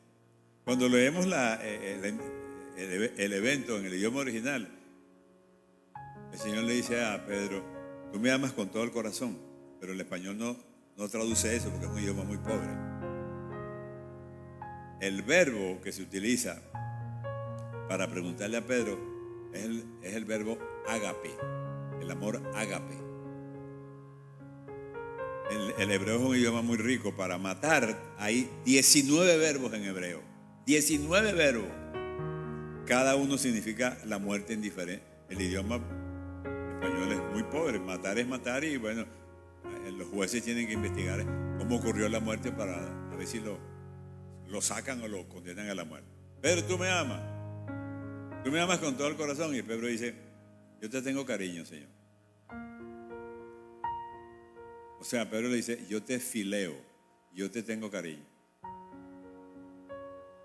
Cuando leemos el evento en el idioma original, el Señor le dice a Pedro: tú me amas con todo el corazón. Pero el español no traduce eso porque es un idioma muy pobre. El verbo que se utiliza para preguntarle a Pedro es el verbo ágape, el amor ágape. El hebreo es un idioma muy rico. Para matar hay 19 verbos en hebreo. 19 verbos. Cada uno significa la muerte indiferente. El idioma español es muy pobre. Matar es matar y bueno, los jueces tienen que investigar cómo ocurrió la muerte para a ver si lo sacan o lo condenan a la muerte. Pedro, tú me amas. Tú me amas con todo el corazón. Y Pedro dice: yo te tengo cariño, Señor. O sea, Pedro le dice: yo te fileo, yo te tengo cariño.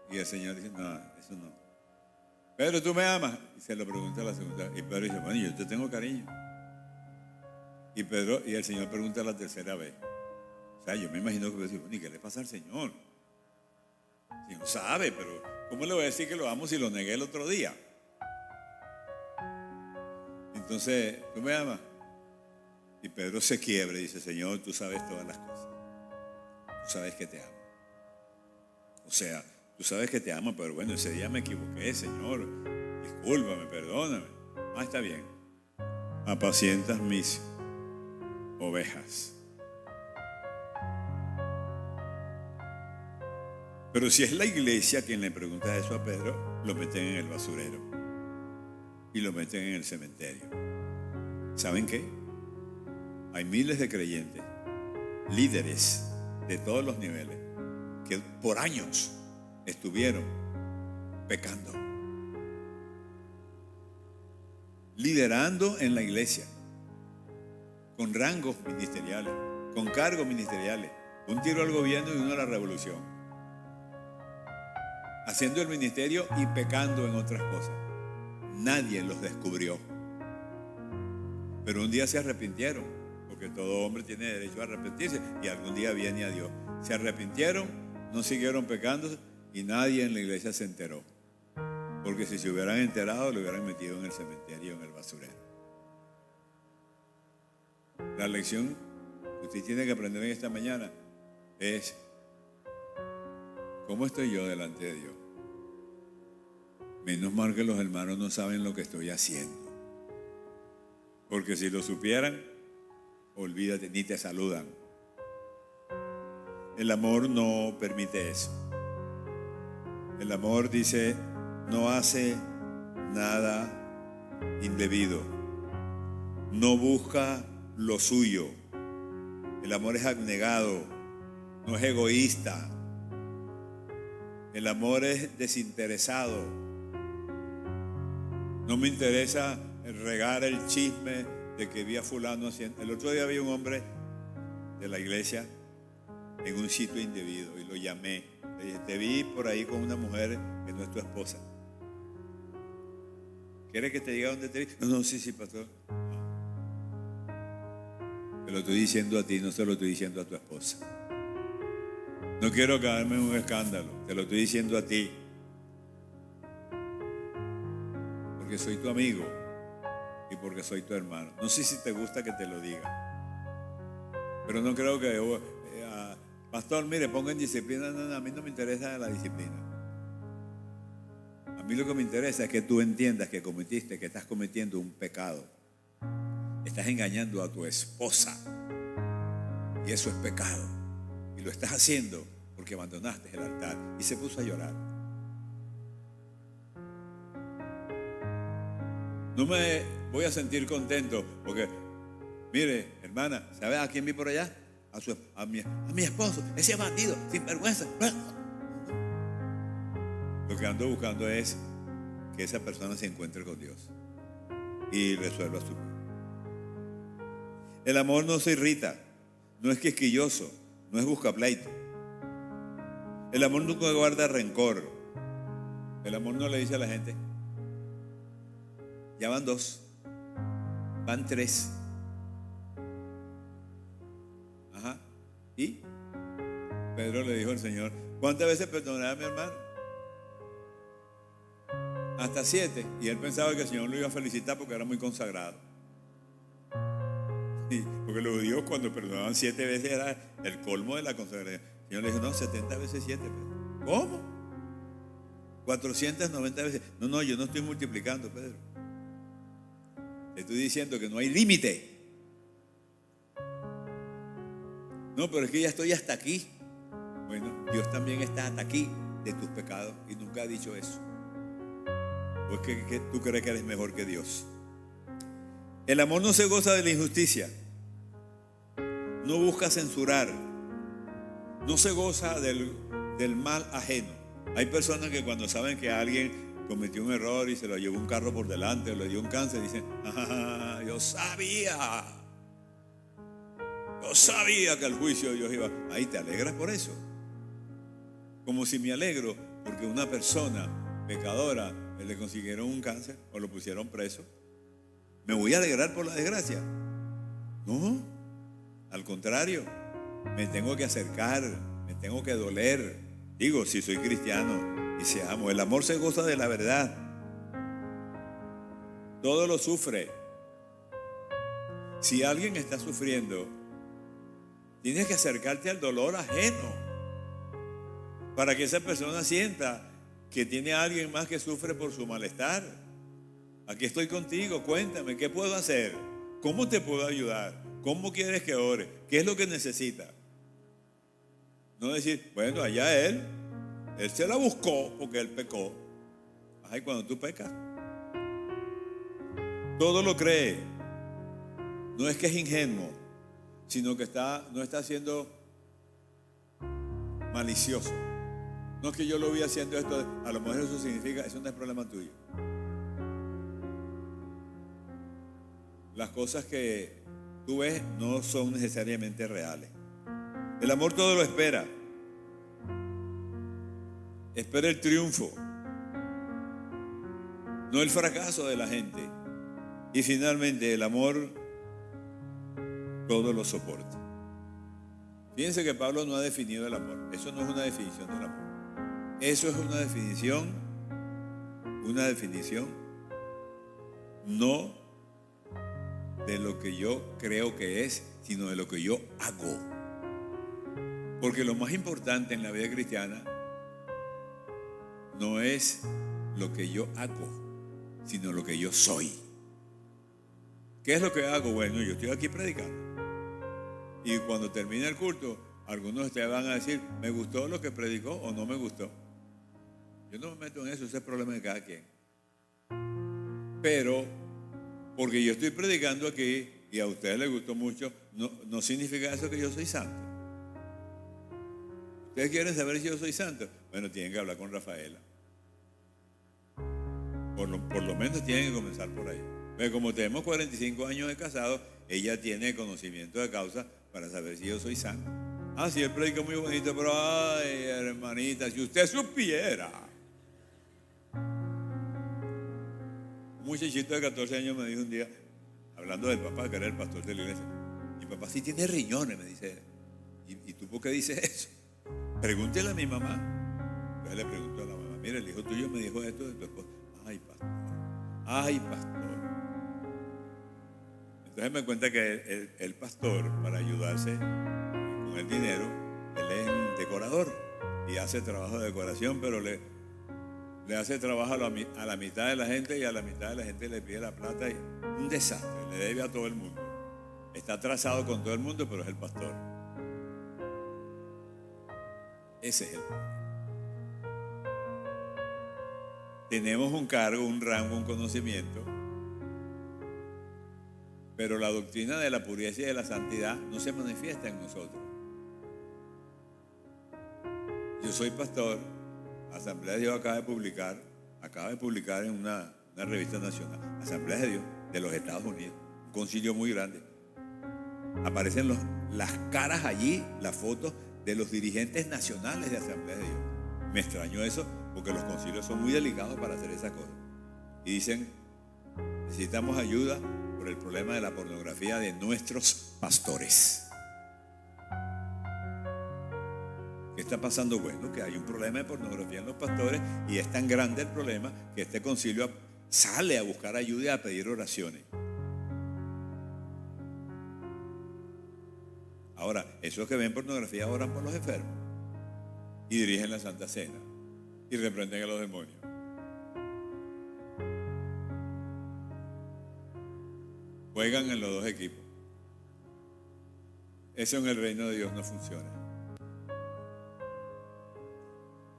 Y el Señor dice: no, eso no. Pedro, ¿tú me amas? Y se lo pregunta a la segunda. Y Pedro dice: bueno, yo te tengo cariño. Y el Señor pregunta la tercera vez. O sea, yo me imagino que Pedro dice: bueno, ¿y qué le pasa al Señor? El Señor sabe, pero ¿cómo le voy a decir que lo amo si lo negué el otro día? Entonces, ¿tú me amas? Y Pedro se quiebra y dice: Señor, tú sabes todas las cosas. Tú sabes que te amo. O sea, tú sabes que te amo, pero bueno, ese día me equivoqué, Señor. Discúlpame, perdóname. Ah, está bien. Apacientas mis ovejas. Pero si es la iglesia quien le pregunta eso a Pedro, lo meten en el basurero y lo meten en el cementerio. ¿Saben qué? Hay miles de creyentes, líderes de todos los niveles, que por años estuvieron pecando, liderando en la iglesia, con rangos ministeriales, con cargos ministeriales, un tiro al gobierno y uno a la revolución, haciendo el ministerio y pecando en otras cosas. Nadie los descubrió, pero un día se arrepintieron, porque todo hombre tiene derecho a arrepentirse y algún día viene a Dios. Se arrepintieron, no siguieron pecando y nadie en la iglesia se enteró, porque si se hubieran enterado lo hubieran metido en el cementerio, en el basurero. La lección que usted tiene que aprender en esta mañana es: ¿cómo estoy yo delante de Dios? Menos mal que los hermanos no saben lo que estoy haciendo, porque si lo supieran, olvídate, ni te saludan. El amor no permite eso. El amor dice: no hace nada indebido, no busca lo suyo. El amor es abnegado, no es egoísta. El amor es desinteresado. No me interesa regar el chisme de que vi a fulano haciendo. El otro día vi un hombre de la iglesia en un sitio indebido y lo llamé. Le dije: te vi por ahí con una mujer que no es tu esposa. ¿Quieres que te diga dónde te vi? No, sí, pastor. Te lo estoy diciendo a ti, no se lo estoy diciendo a tu esposa. No quiero caerme en un escándalo, te lo estoy diciendo a ti, porque soy tu amigo y porque soy tu hermano. No sé si te gusta que te lo diga, pero no creo que pastor, mire, ponga en disciplina. No, a mí no me interesa la disciplina. A mí lo que me interesa es que tú entiendas que estás cometiendo un pecado. Estás engañando a tu esposa y eso es pecado, y lo estás haciendo porque abandonaste el altar. Y se puso a llorar. No me voy a sentir contento porque, mire, hermana, ¿sabes a quién vi por allá? A mi esposo, ese bandido, sin vergüenza. Lo que ando buscando es que esa persona se encuentre con Dios y resuelva su vida. El amor no se irrita, no es quisquilloso, no es buscapleito. El amor nunca guarda rencor. El amor no le dice a la gente, ya van 2, van 3. Ajá. ¿Y? Pedro le dijo al Señor, ¿cuántas veces perdonará a mi hermano? Hasta 7. Y él pensaba que el Señor lo iba a felicitar porque era muy consagrado. Sí, porque los judíos cuando perdonaban 7 veces era el colmo de la consagración. El Señor le dijo, no, 70 veces 7. Pedro. ¿Cómo? 490 veces. No, yo no estoy multiplicando, Pedro. Te estoy diciendo que no hay límite. No, pero es que ya estoy hasta aquí. Bueno, Dios también está hasta aquí de tus pecados y nunca ha dicho eso. ¿O es que tú crees que eres mejor que Dios? El amor no se goza de la injusticia. No busca censurar. No se goza del mal ajeno. Hay personas que cuando saben que alguien cometió un error y se lo llevó un carro por delante o le dio un cáncer, dicen, yo sabía que al juicio de Dios iba. Ahí te alegras por eso. Como si me alegro porque una persona pecadora le consiguieron un cáncer o lo pusieron preso. ¿Me voy a alegrar por la desgracia? No, al contrario, me tengo que acercar, me tengo que doler. Digo, si soy cristiano y si amo, el amor se goza de la verdad. Todo lo sufre. Si alguien está sufriendo, tienes que acercarte al dolor ajeno para que esa persona sienta que tiene a alguien más que sufre por su malestar. Aquí estoy contigo, cuéntame, ¿qué puedo hacer? ¿Cómo te puedo ayudar? ¿Cómo quieres que ore? ¿Qué es lo que necesita? No decir, bueno, allá él se la buscó porque él pecó. Ay, cuando tú pecas, todo lo cree. No es que es ingenuo, sino que no está siendo malicioso. No es que yo lo vi haciendo esto, a lo mejor eso significa, eso no es problema tuyo. Las cosas que tú ves no son necesariamente reales. El amor todo lo espera. Espera el triunfo, no el fracaso de la gente. Y finalmente el amor todo lo soporta. Fíjense que Pablo no ha definido el amor. Eso no es una definición del amor. Eso es una definición no de lo que yo creo que es, sino de lo que yo hago. Porque lo más importante en la vida cristiana no es lo que yo hago, sino lo que yo soy. ¿Qué es lo que hago? Bueno, yo estoy aquí predicando. Y cuando termine el culto, algunos de ustedes van a decir, ¿me gustó lo que predicó o no me gustó? Yo no me meto en eso, ese es el problema de cada quien. Pero, porque yo estoy predicando aquí y a ustedes les gustó mucho, no significa eso que yo soy santo. ¿Ustedes quieren saber si yo soy santo? Bueno, tienen que hablar con Rafaela. Por lo menos tienen que comenzar por ahí. Pero como tenemos 45 años de casados, ella tiene conocimiento de causa para saber si yo soy santo. Sí, él predica muy bonito, pero ay, hermanita, si usted supiera. Un muchachito de 14 años me dijo un día, hablando del papá, que era el pastor de la iglesia, mi papá sí tiene riñones, me dice. ¿Y tú por qué dices eso? Pregúntele a mi mamá. Entonces le preguntó a la mamá, mira, el hijo tuyo me dijo esto de tu esposa. Ay, pastor. Entonces me cuenta que el pastor, para ayudarse con el dinero, él es decorador y hace trabajo de decoración, pero le hace trabajo a la mitad de la gente y a la mitad de la gente le pide la plata y un desastre, le debe a todo el mundo. Está atrasado con todo el mundo, pero es el pastor. Ese es el problema. Tenemos un cargo, un rango, un conocimiento, pero la doctrina de la pureza y de la santidad no se manifiesta en nosotros. Yo soy pastor, Asamblea de Dios acaba de publicar en una revista nacional, Asamblea de Dios de los Estados Unidos, un concilio muy grande. Aparecen las caras allí, las fotos de los dirigentes nacionales de Asamblea de Dios. Me extrañó eso porque los concilios son muy delicados para hacer esas cosas. Y dicen, necesitamos ayuda por el problema de la pornografía de nuestros pastores. ¿Qué está pasando? Bueno, que hay un problema de pornografía en los pastores y es tan grande el problema que este concilio sale a buscar ayuda y a pedir oraciones. Ahora, esos que ven pornografía oran por los enfermos y dirigen la Santa Cena y reprenden a los demonios. Juegan en los dos equipos. Eso en el reino de Dios no funciona.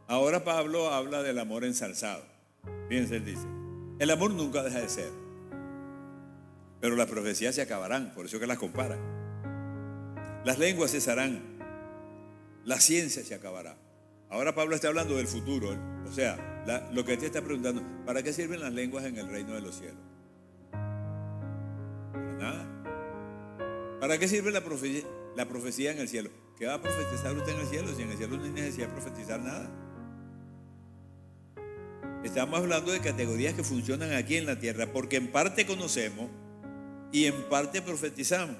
Ahora Pablo habla del amor ensalzado. Fíjense, él dice, el amor nunca deja de ser, pero las profecías se acabarán, por eso que las compara. Las lenguas cesarán, la ciencia se acabará. Ahora Pablo está hablando del futuro, o sea, lo que te está preguntando, ¿para qué sirven las lenguas en el reino de los cielos? Para nada. ¿Para qué sirve la profecía en el cielo? ¿Qué va a profetizar usted en el cielo? Si en el cielo no hay necesidad de profetizar nada. Estamos hablando de categorías que funcionan aquí en la tierra, porque en parte conocemos y en parte profetizamos.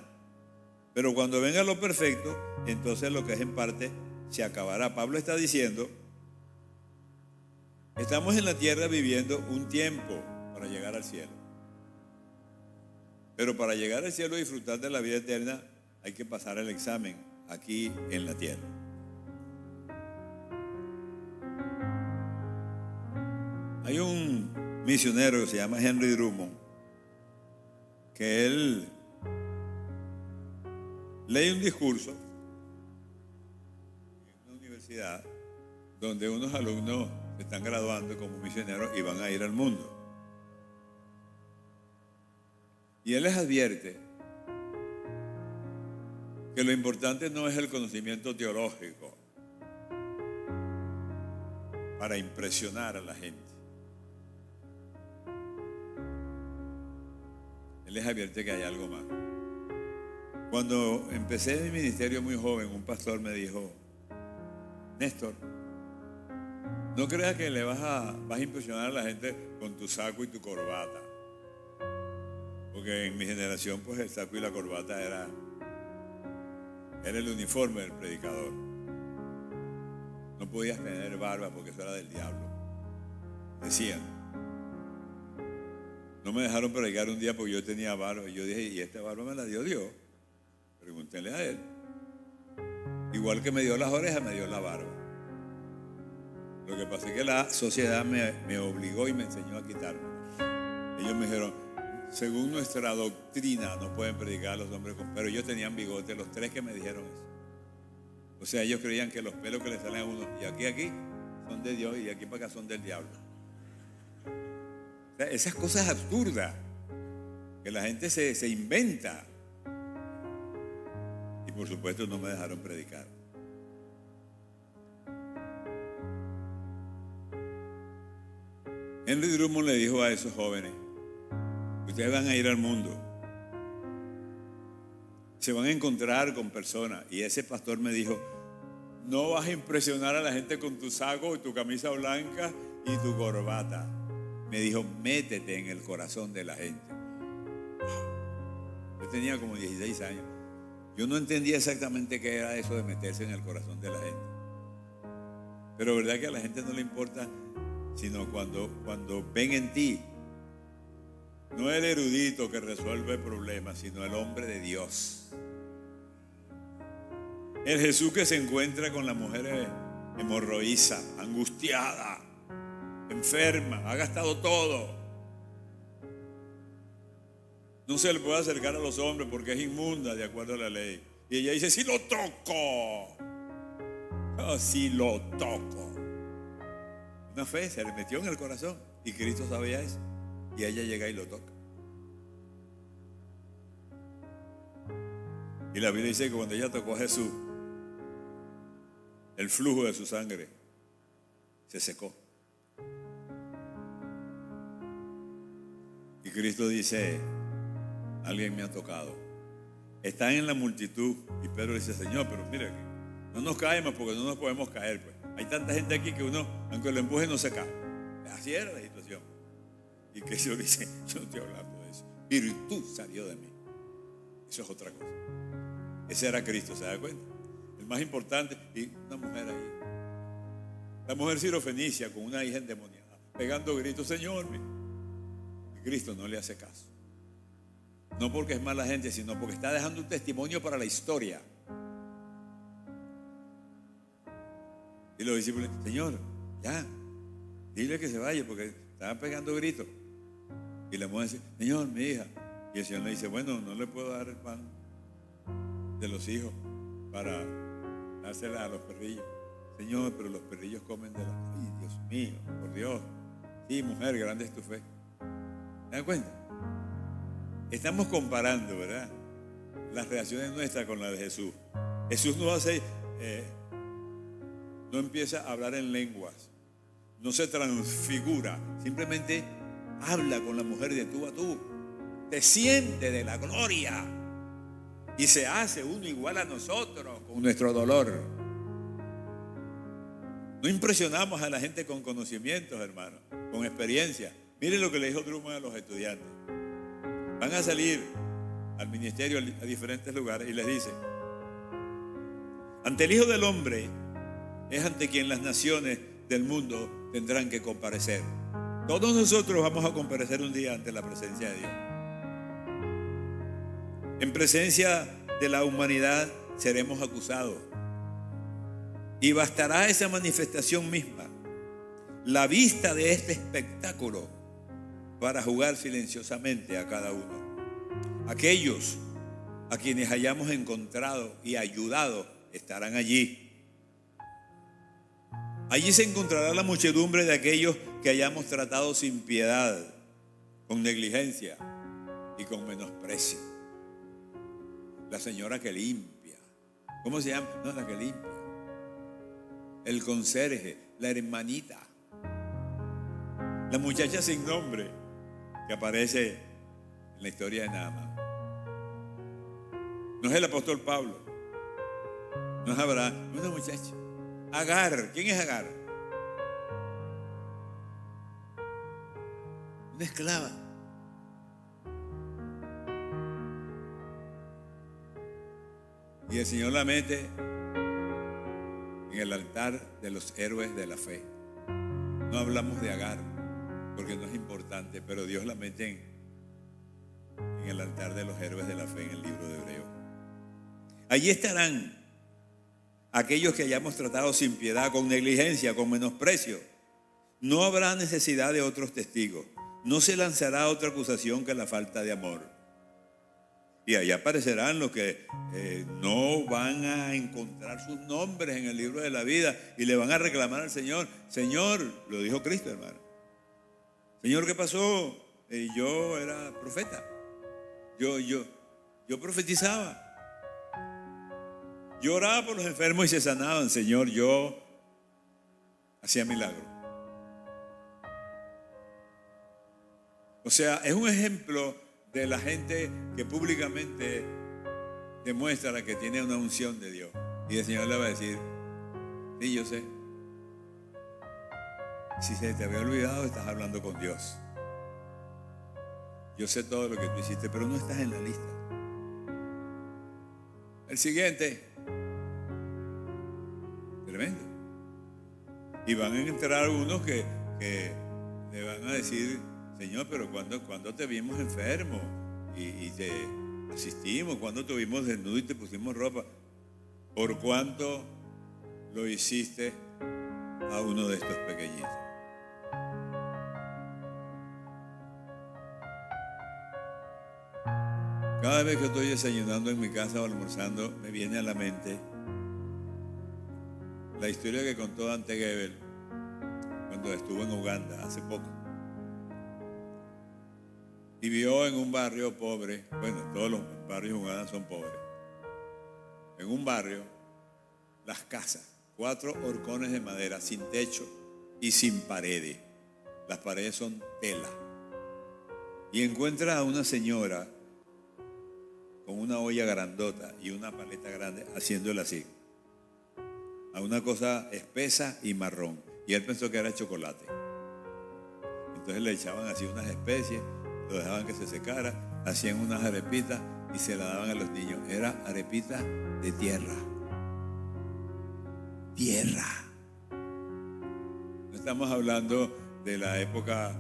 Pero cuando venga lo perfecto, entonces lo que es en parte se acabará. Pablo está diciendo, estamos en la tierra viviendo un tiempo para llegar al cielo. Pero para llegar al cielo y disfrutar de la vida eterna, hay que pasar el examen aquí en la tierra. Hay un misionero que se llama Henry Drummond, que él lee un discurso en una universidad donde unos alumnos se están graduando como misioneros y van a ir al mundo. Y él les advierte que lo importante no es el conocimiento teológico para impresionar a la gente. Él les advierte que hay algo más. Cuando empecé mi ministerio muy joven, un pastor me dijo, Néstor, no creas que le vas a impresionar a la gente con tu saco y tu corbata. Porque en mi generación, pues el saco y la corbata era el uniforme del predicador. No podías tener barba porque eso era del diablo. Decían. No me dejaron predicar un día porque yo tenía barba. Y yo dije, ¿y esta barba me la dio Dios? Pregúntenle a él. Igual que me dio las orejas, me dio la barba. Lo que pasa es que la sociedad me obligó y me enseñó a quitarme. Ellos me dijeron, según nuestra doctrina no pueden predicar a los hombres con... Pero ellos tenían bigote, los tres que me dijeron eso. O sea, ellos creían que los pelos que le salen a uno y aquí son de Dios y de aquí para acá son del diablo. O sea, esas cosas absurdas que la gente se inventa. Y por supuesto no me dejaron predicar. Henry Drummond le dijo a esos jóvenes, ustedes van a ir al mundo, se van a encontrar con personas. Y ese pastor me dijo, no vas a impresionar a la gente con tu saco y tu camisa blanca y tu corbata. Me dijo, métete en el corazón de la gente. Yo tenía como 16 años. Yo no entendía exactamente qué era eso de meterse en el corazón de la gente. Pero verdad que a la gente no le importa, sino cuando ven en ti, no el erudito que resuelve problemas, sino el hombre de Dios. El Jesús que se encuentra con la mujer hemorroísa, angustiada, enferma, ha gastado todo. No se le puede acercar a los hombres porque es inmunda de acuerdo a la ley. Y ella dice, sí lo toco. Oh, sí lo toco. Una fe se le metió en el corazón y Cristo sabía eso. Y ella llega y lo toca. Y la Biblia dice que cuando ella tocó a Jesús, el flujo de su sangre se secó. Y Cristo dice, alguien me ha tocado. Están en la multitud. Y Pedro dice, Señor, pero mire, No nos caemos porque no nos podemos caer, pues. Hay tanta gente aquí que uno, aunque lo empuje, no se cae. Así era la situación. Y que yo dice, yo no estoy hablando de eso. Virtud salió de mí. Eso es otra cosa. Ese era Cristo, ¿se da cuenta? El más importante. Y una mujer ahí. La mujer sirofenicia con una hija endemoniada, pegando gritos, Señor. Y Cristo no le hace caso. No porque es mala gente, sino porque está dejando un testimonio para la historia. Y los discípulos, Señor, ya, dile que se vaya porque estaban pegando gritos. Y la mujer dice, Señor, mi hija. Y el Señor le dice, bueno, no le puedo dar el pan de los hijos para dársela a los perrillos. Señor, pero los perrillos comen de la... Ay, Dios mío, por Dios. Sí, mujer, grande es tu fe. ¿Se dan cuenta? Estamos comparando, ¿verdad?, las reacciones nuestras con las de Jesús. Jesús no hace... no empieza a hablar en lenguas, no se transfigura, simplemente habla con la mujer de tú a tú, desciende de la gloria y se hace uno igual a nosotros con nuestro dolor. No impresionamos a la gente con conocimientos, hermanos, con experiencia. Miren lo que le dijo Truman a los estudiantes. Van a salir al ministerio a diferentes lugares y les dice, ante el Hijo del Hombre es ante quien las naciones del mundo tendrán que comparecer. Todos nosotros vamos a comparecer un día ante la presencia de Dios. En presencia de la humanidad seremos acusados. Y bastará esa manifestación misma, la vista de este espectáculo, para jugar silenciosamente a cada uno. Aquellos a quienes hayamos encontrado y ayudado estarán allí. Allí se encontrará la muchedumbre de aquellos que hayamos tratado sin piedad, con negligencia y con menosprecio. La señora que limpia. ¿Cómo se llama? No, la que limpia. El conserje, la hermanita. La muchacha sin nombre que aparece en la historia de Naamán. No es el apóstol Pablo. No es Abraham, es una muchacha. Agar, ¿quién es Agar? Una esclava. Y el Señor la mete en el altar de los héroes de la fe. No hablamos de Agar porque no es importante, pero Dios la mete en el altar de los héroes de la fe en el libro de Hebreos. Allí estarán aquellos que hayamos tratado sin piedad, con negligencia, con menosprecio. No habrá necesidad de otros testigos. No se lanzará otra acusación que la falta de amor. Y allá aparecerán los que no van a encontrar sus nombres en el libro de la vida y le van a reclamar al Señor. Señor, lo dijo Cristo, hermano. Señor, ¿qué pasó? Yo era profeta. Yo profetizaba. Yo oraba por los enfermos y se sanaban. Señor, yo hacía milagros. O sea, es un ejemplo de la gente que públicamente demuestra que tiene una unción de Dios. Y el Señor le va a decir, sí, yo sé. Si se te había olvidado, estás hablando con Dios. Yo sé todo lo que tú hiciste, pero no estás en la lista. El siguiente. Tremendo. Y van a entrar unos que le van a decir, Señor, pero cuando te vimos enfermo y te asistimos, cuando te vimos desnudo y te pusimos ropa, ¿por cuánto lo hiciste a uno de estos pequeñitos? Cada vez que estoy desayunando en mi casa o almorzando, me viene a la mente la historia que contó Dante Gebel cuando estuvo en Uganda hace poco. Y vio en un barrio pobre, bueno, todos los barrios en Uganda son pobres. En un barrio, las casas, 4 horcones de madera sin techo y sin paredes. Las paredes son tela. Y encuentra a una señora con una olla grandota y una paleta grande haciéndola así. a una cosa espesa y marrón. Y él pensó que era chocolate. Entonces le echaban así unas especies, lo dejaban que se secara, hacían unas arepitas y se la daban a los niños. Era arepita de tierra. Tierra. No estamos hablando de la época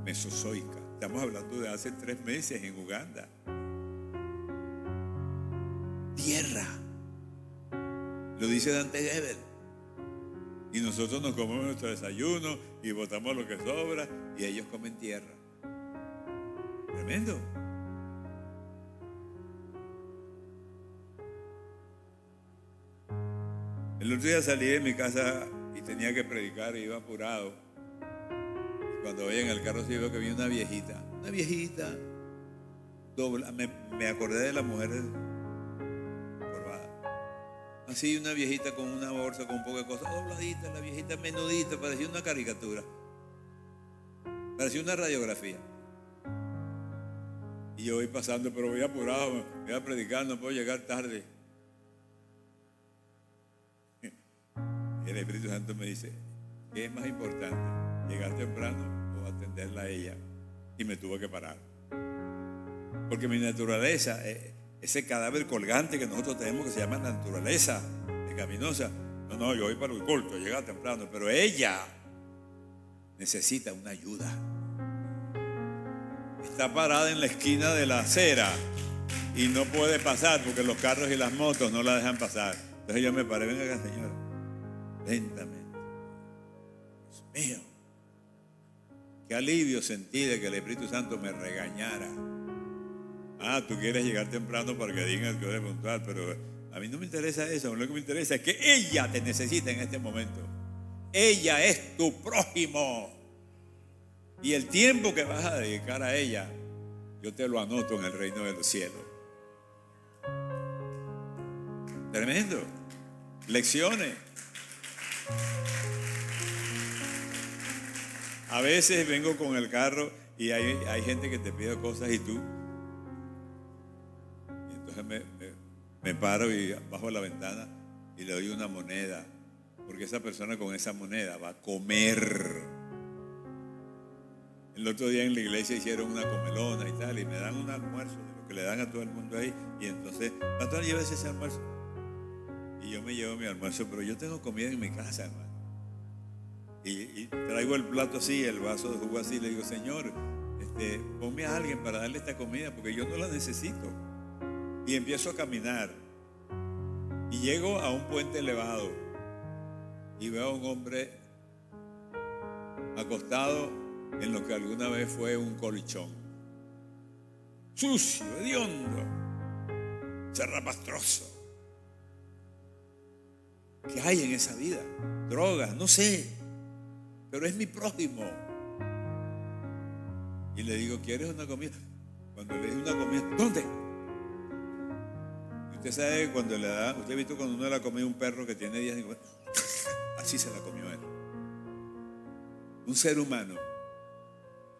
mesozoica. Estamos hablando de hace 3 meses en Uganda. Tierra. Lo dice Dante Gebel. Y nosotros nos comemos nuestro desayuno y botamos lo que sobra y ellos comen tierra. Tremendo. El otro día salí de mi casa y tenía que predicar y iba apurado. Y cuando voy en el carro sí veo que vi una viejita dobla. Me acordé de la mujer encorvada. Así una viejita con una bolsa, con un poco de cosas, dobladita, la viejita menudita, parecía una caricatura. Parecía una radiografía. Y yo voy pasando, pero voy apurado, voy a predicar, no puedo llegar tarde. El Espíritu Santo me dice, ¿qué es más importante? ¿Llegar temprano o atenderla a ella? Y me tuve que parar. Porque mi naturaleza, ese cadáver colgante que nosotros tenemos que se llama naturaleza pecaminosa. No, yo voy para el culto, llegar temprano. Pero ella necesita una ayuda. Está parada en la esquina de la acera y no puede pasar porque los carros y las motos no la dejan pasar. Entonces yo me paré, venga acá, señora, lentamente. Dios mío, qué alivio sentí de que el Espíritu Santo me regañara. Tú quieres llegar temprano para que digan que eres puntual, pero a mí no me interesa eso. Lo que me interesa es que ella te necesita en este momento. Ella es tu prójimo. Y el tiempo que vas a dedicar a ella, yo te lo anoto en el reino de los cielos. Tremendo. Lecciones. A veces vengo con el carro y hay gente que te pide cosas y tú. Y entonces me paro y bajo la ventana y le doy una moneda. Porque esa persona con esa moneda va a comer. El otro día en la iglesia hicieron una comelona y tal, y me dan un almuerzo de lo que le dan a todo el mundo ahí. Y entonces, pastor, llévese ese almuerzo. Y yo me llevo mi almuerzo, pero yo tengo comida en mi casa, hermano. Y traigo el plato así, el vaso de jugo así, y le digo, Señor, ponme a alguien para darle esta comida, porque yo no la necesito. Y empiezo a caminar. Y llego a un puente elevado. Y veo a un hombre acostado en lo que alguna vez fue un colchón, sucio, hediondo, zarrapastroso. ¿Qué hay en esa vida? Drogas, no sé, pero es mi prójimo. Y le digo, ¿quieres una comida? Cuando le di una comida, ¿dónde? Y usted sabe cuando le da, usted ha visto cuando uno le ha comido un perro que tiene días de comer, así se la comió él. Un ser humano.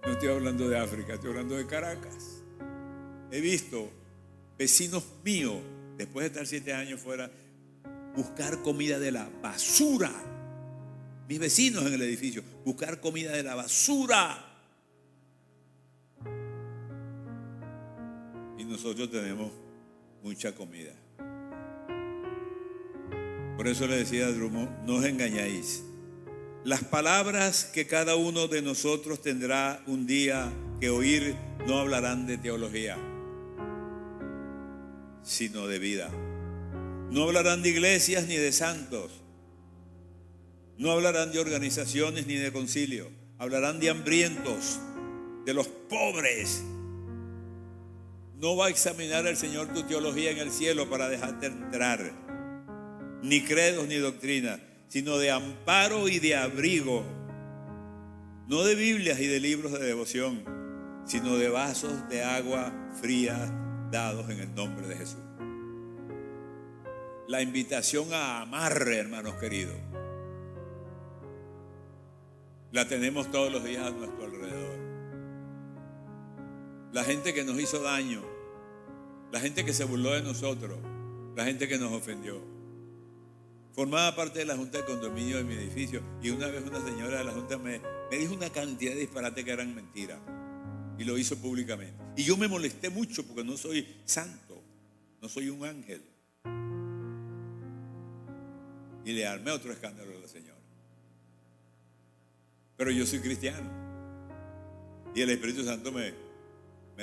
No estoy hablando de África, estoy hablando de Caracas. He visto vecinos míos, después de estar 7 años fuera, buscar comida de la basura. Mis vecinos en el edificio, buscar comida de la basura. Y nosotros tenemos mucha comida. Por eso le decía a Drummond, no os engañáis. Las palabras que cada uno de nosotros tendrá un día que oír no hablarán de teología, sino de vida. No hablarán de iglesias ni de santos. No hablarán de organizaciones ni de concilio. Hablarán de hambrientos, de los pobres. No va a examinar el Señor tu teología en el cielo para dejarte entrar, ni credos ni doctrinas, sino de amparo y de abrigo, no de Biblias y de libros de devoción, sino de vasos de agua fría dados en el nombre de Jesús. La invitación a amar, hermanos queridos, la tenemos todos los días a nuestro alrededor. La gente que nos hizo daño, la gente que se burló de nosotros, la gente que nos ofendió. Formaba parte de la junta de condominio de mi edificio y una vez una señora de la junta me dijo una cantidad de disparates que eran mentiras y lo hizo públicamente. Y yo me molesté mucho porque no soy santo, no soy un ángel. Y le armé otro escándalo a la señora. Pero yo soy cristiano y el Espíritu Santo me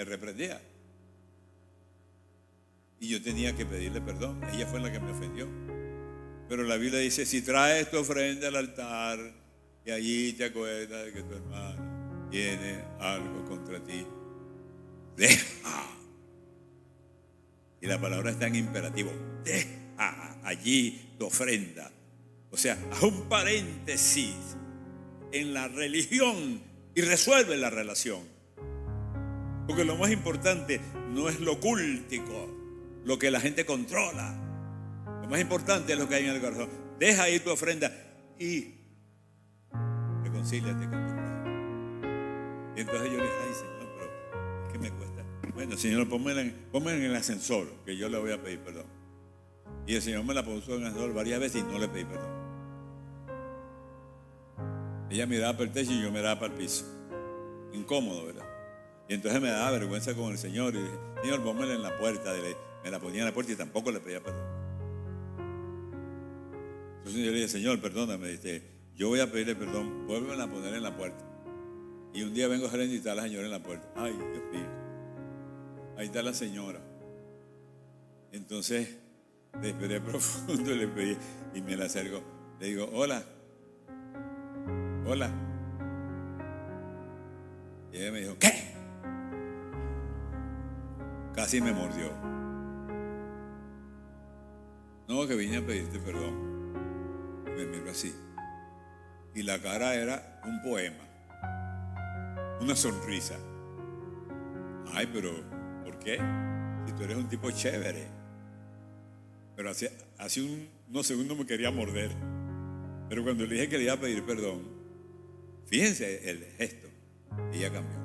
reprendía. Y yo tenía que pedirle perdón. Ella fue la que me ofendió. Pero la Biblia dice, si traes tu ofrenda al altar y allí te acuerdas de que tu hermano tiene algo contra ti, deja. Y la palabra está en imperativo. Deja allí tu ofrenda. O sea, haz un paréntesis en la religión y resuelve la relación. Porque lo más importante no es lo cultico, lo que la gente controla. Lo más importante es lo que hay en el corazón. Deja ahí tu ofrenda y reconcíliate con tu prójimo. Y entonces yo le dije, ay Señor, pero es que me cuesta. Bueno, Señor, ponme en el ascensor, que yo le voy a pedir perdón. Y el Señor me la puso en el ascensor varias veces y no le pedí perdón. Ella miraba para el techo y yo miraba para el piso. Incómodo, ¿verdad? Y entonces me daba vergüenza con el Señor. Y dije, Señor, pónmela en la puerta. Me la ponía en la puerta y tampoco le pedía perdón. Entonces yo le dije, Señor, perdóname. Dice, yo voy a pedirle perdón. Vuélvemela a poner en la puerta. Y un día vengo a gerente y está la señora en la puerta. Ay, Dios mío. Ahí está la señora. Entonces respiré profundo y le pedí. Y me la acerco. Le digo, hola. Hola. Y ella me dijo, ¿qué? Casi me mordió. No, que vine a pedirte perdón. Y me miró así. Y la cara era un poema. Una sonrisa. Ay, pero ¿por qué? Si tú eres un tipo chévere. Pero hace unos segundos me quería morder. Pero cuando le dije que le iba a pedir perdón, fíjense el gesto. Ella cambió.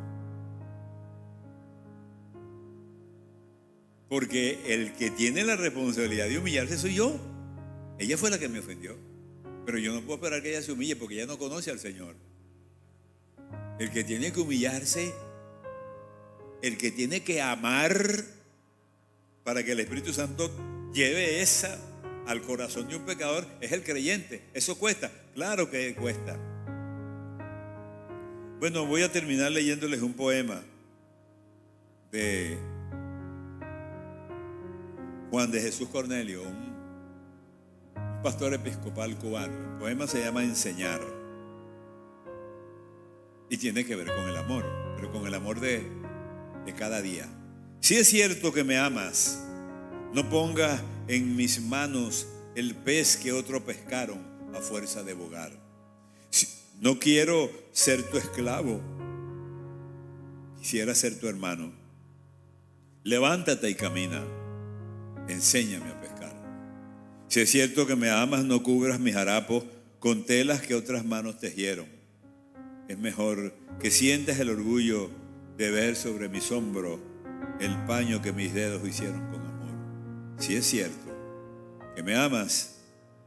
Porque el que tiene la responsabilidad de humillarse soy yo. Ella fue la que me ofendió. Pero yo no puedo esperar que ella se humille porque ella no conoce al Señor. El que tiene que humillarse, el que tiene que amar para que el Espíritu Santo lleve esa al corazón de un pecador, es el creyente. Eso cuesta, claro que cuesta. Bueno, voy a terminar leyéndoles un poema de Juan de Jesús Cornelio, un pastor episcopal cubano. El poema se llama Enseñar y tiene que ver con el amor, pero con el amor de cada día. Si es cierto que me amas, no pongas en mis manos el pez que otros pescaron a fuerza de bogar. No quiero ser tu esclavo, quisiera ser tu hermano. Levántate y camina, enséñame a pescar. Si es cierto que me amas, no cubras mis harapos con telas que otras manos tejieron. Es mejor que sientas el orgullo de ver sobre mis hombros el paño que mis dedos hicieron con amor. Si es cierto que me amas,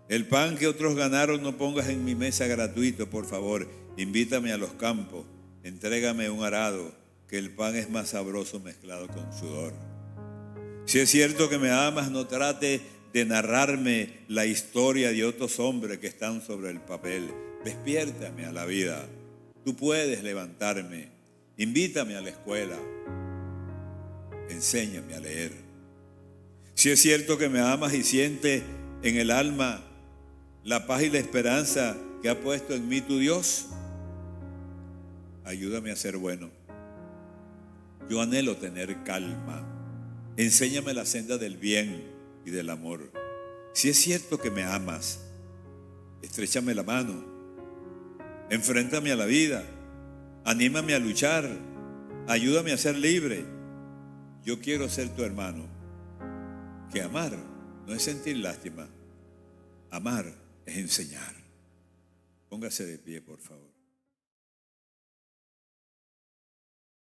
el pan que otros ganaron no pongas en mi mesa gratuito, por favor. Invítame a los campos, entrégame un arado, que el pan es más sabroso mezclado con sudor. Si es cierto que me amas, no trate de narrarme la historia de otros hombres que están sobre el papel. Despiértame a la vida. Tú puedes levantarme. Invítame a la escuela. Enséñame a leer. Si es cierto que me amas y sientes en el alma la paz y la esperanza que ha puesto en mí tu Dios, ayúdame a ser bueno. Yo anhelo tener calma. Enséñame la senda del bien y del amor. Si es cierto que me amas, estréchame la mano. Enfréntame a la vida. Anímame a luchar. Ayúdame a ser libre. Yo quiero ser tu hermano. Que amar no es sentir lástima. Amar es enseñar. Póngase de pie, por favor.